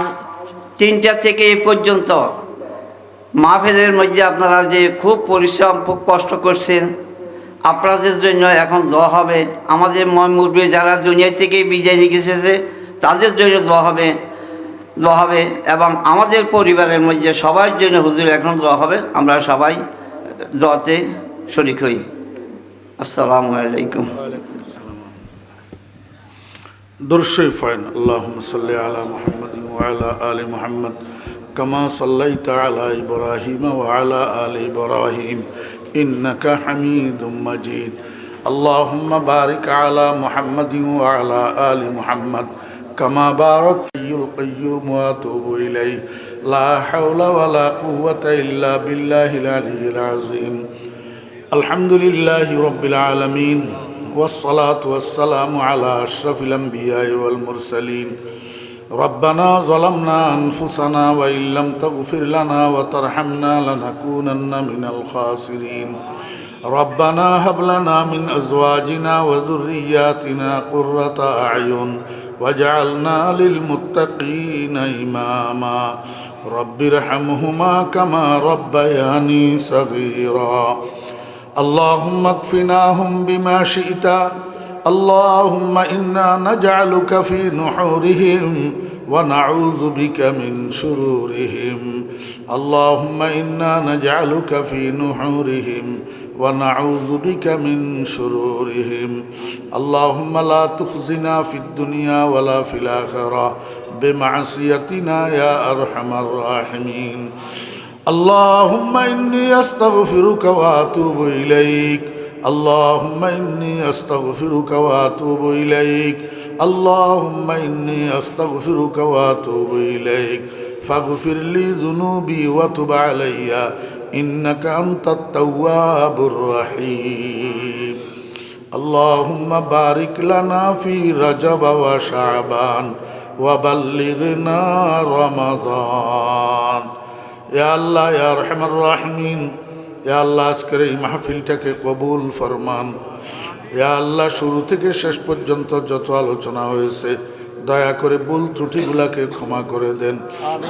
3টা থেকে এই পর্যন্ত মাহফিলের মধ্যে আপনারা যে খুব পরিশ্রম খুব কষ্ট করছেন, আপনাদের জন্য এখন দোয়া হবে। আমাদের মুরব্বি যারা দুনিয়া থেকে বিদায় নিয়ে গেছে তাদের জন্য দোয়া হবে এবং আমাদের পরিবারের মধ্যে সবার জন্য হুজুর এখন দোয়া হবে। আমরা সবাই দোয়াতে শরীক হই। আসসালামু আলাইকুম। দুরূদ পড়েন। আল্লাহুম্মা সাল্লি আলা মুহাম্মাদিন ওয়া আলা আলি মুহাম্মাদ কামা সাল্লাইতা আলা ইব্রাহিম ওয়া আলা আলি ইব্রাহিম ইন্নাকা হামিদুম মাজিদ। আল্লাহুম্মা বারিক আলা মুহাম্মাদিন ওয়া আলা আলি মুহাম্মাদ কামা বারাকতা হাইয়ুল কাইয়্যুম ওয়া আতুবু ইলাইহি লা হাওলা ওয়া লা কুওয়াতা ইল্লা বিল্লাহিল আলিয়্যিল আযীম। আলহামদুলিল্লাহি রাব্বিল আলামিন والصلاة والسلام على أشرف الأنبياء والمرسلين. ربنا ظلمنا أنفسنا وإن لم تغفر لنا وترحمنا لنكونن من الخاسرين. ربنا هب لنا من أزواجنا وذرياتنا قرة أعين واجعلنا للمتقين إماما. رب ارحمهما كما ربياني صغيرا. اللهم اكفناهم بما شئت. اللهم إنا نجعلك في نحورهم ونعوذ بك من شرورهم. اللهم إنا نجعلك في نحورهم ونعوذ بك من شرورهم. اللهم لا تخزنا في الدنيا ولا في الآخرة بمعصيتنا يا أرحم الراحمين. اللهم إني أستغفرك وأتوب إليك. اللهم إني أستغفرك وأتوب إليك. اللهم إني أستغفرك وأتوب إليك. فاغفر لي ذنوبي وتب علي إنك أنت التواب الرحيم. اللهم بارك لنا في رجب وشعبان وبلغنا رمضان. ইয়া আল্লাহ ইয়া আরহামার রাহিমিন, ইয়া আল্লাহ আজকের এই মাহফিলটাকে কবুল ফরমান। ইয়া আল্লাহ শুরু থেকে শেষ পর্যন্ত যত আলোচনা হয়েছে দয়া করে ভুল ত্রুটিগুলাকে ক্ষমা করে দেন।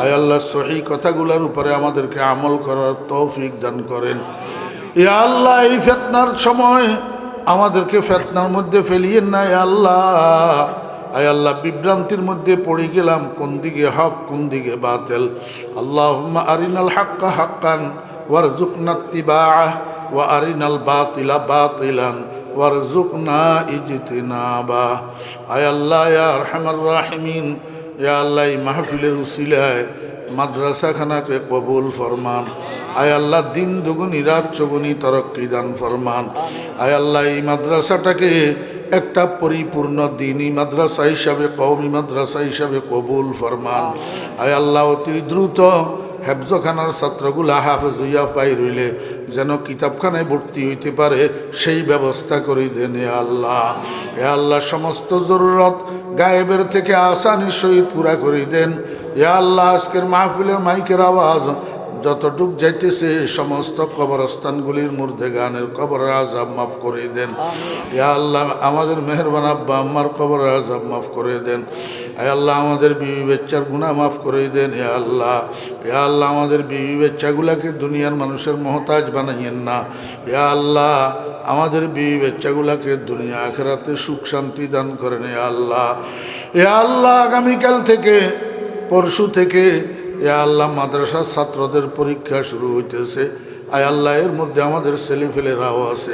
আয় আল্লাহ সহি কথাগুলোর উপরে আমাদেরকে আমল করার তৌফিক দান করেন। ইয়া আল্লাহ এই ফিতনার সময় আমাদেরকে ফিতনার মধ্যে ফেলিয়েন না। ইয়া আল্লাহ, আয় আল্লাহ বিভ্রান্তির মধ্যে পড়ে গেলাম, কোন দিকে হক কোন দিকে বাতিল। আল্লাহুম্মা আরিনাল হাক্কা হাক্কান ওয়ারযুকনা ইত্তিবাআহ ওয়া আরিনাল বাতিলা বাতিলান ওয়ারযুকনা ইজতিনাবা। আয় আল্লাহ ইয়া আরহামার রাহিমিন, ইয়া আল্লাহ এই মাহফিলের উসিলায় মাদ্রাসাখানাকে কবুল ফরমান। আয় আল্লাহ দিন দুগুনি রাত চৌগুনি তরক্কি দান ফরমান। আয় আল্লাহ এই মাদ্রাসাটাকে একটা পরিপূর্ণ দিনী মাদ্রাসা হিসাবে, কওমি মাদ্রাসা হিসাবে কবুল ফরমান। আয় আল্লাহ অতি দ্রুত হেফজখানার ছাত্রগুলা হাফেজ হইয়া পাই রইলে যেন কিতাবখানায় ভর্তি হইতে পারে সেই ব্যবস্থা করে দেন। এ আল্লাহ, এ আল্লাহ সমস্ত জরুরত গায়েবের থেকে আসানির সহিত পুরা করে দেন। এ আল্লাহ আজকের মাহফিলের মাইকের আওয়াজ যতটুক যাইতেছে সমস্ত কবরস্থানগুলির মুর্দেগানের কবরের আযাব মাফ করে দেন। ইয়া আল্লাহ আমাদের মেহেরবান আব্বা আম্মার কবরের আযাব মাফ করে দেন। ইয়া আল্লাহ আমাদের বিবি বাচ্চার গুনাহ মাফ করে দেন। ইয়া আল্লাহ, ইয়া আল্লাহ আমাদের বিবি বাচ্চাগুলাকে দুনিয়ার মানুষের মহতাজ বানাইয়েন না। ইয়া আল্লাহ আমাদের বিবি বাচ্চাগুলাকে দুনিয়া আখিরাতে সুখ শান্তি দান করেন। ইয়া আল্লাহ, ইয়া আল্লাহ আগামীকাল থেকে পরশু থেকে ইয়া আল্লাহ মাদ্রাসার ছাত্রদের পরীক্ষা শুরু হইতেছে। আয় আল্লাহ এর মধ্যে আমাদের ছেলেফেলেরাও আছে।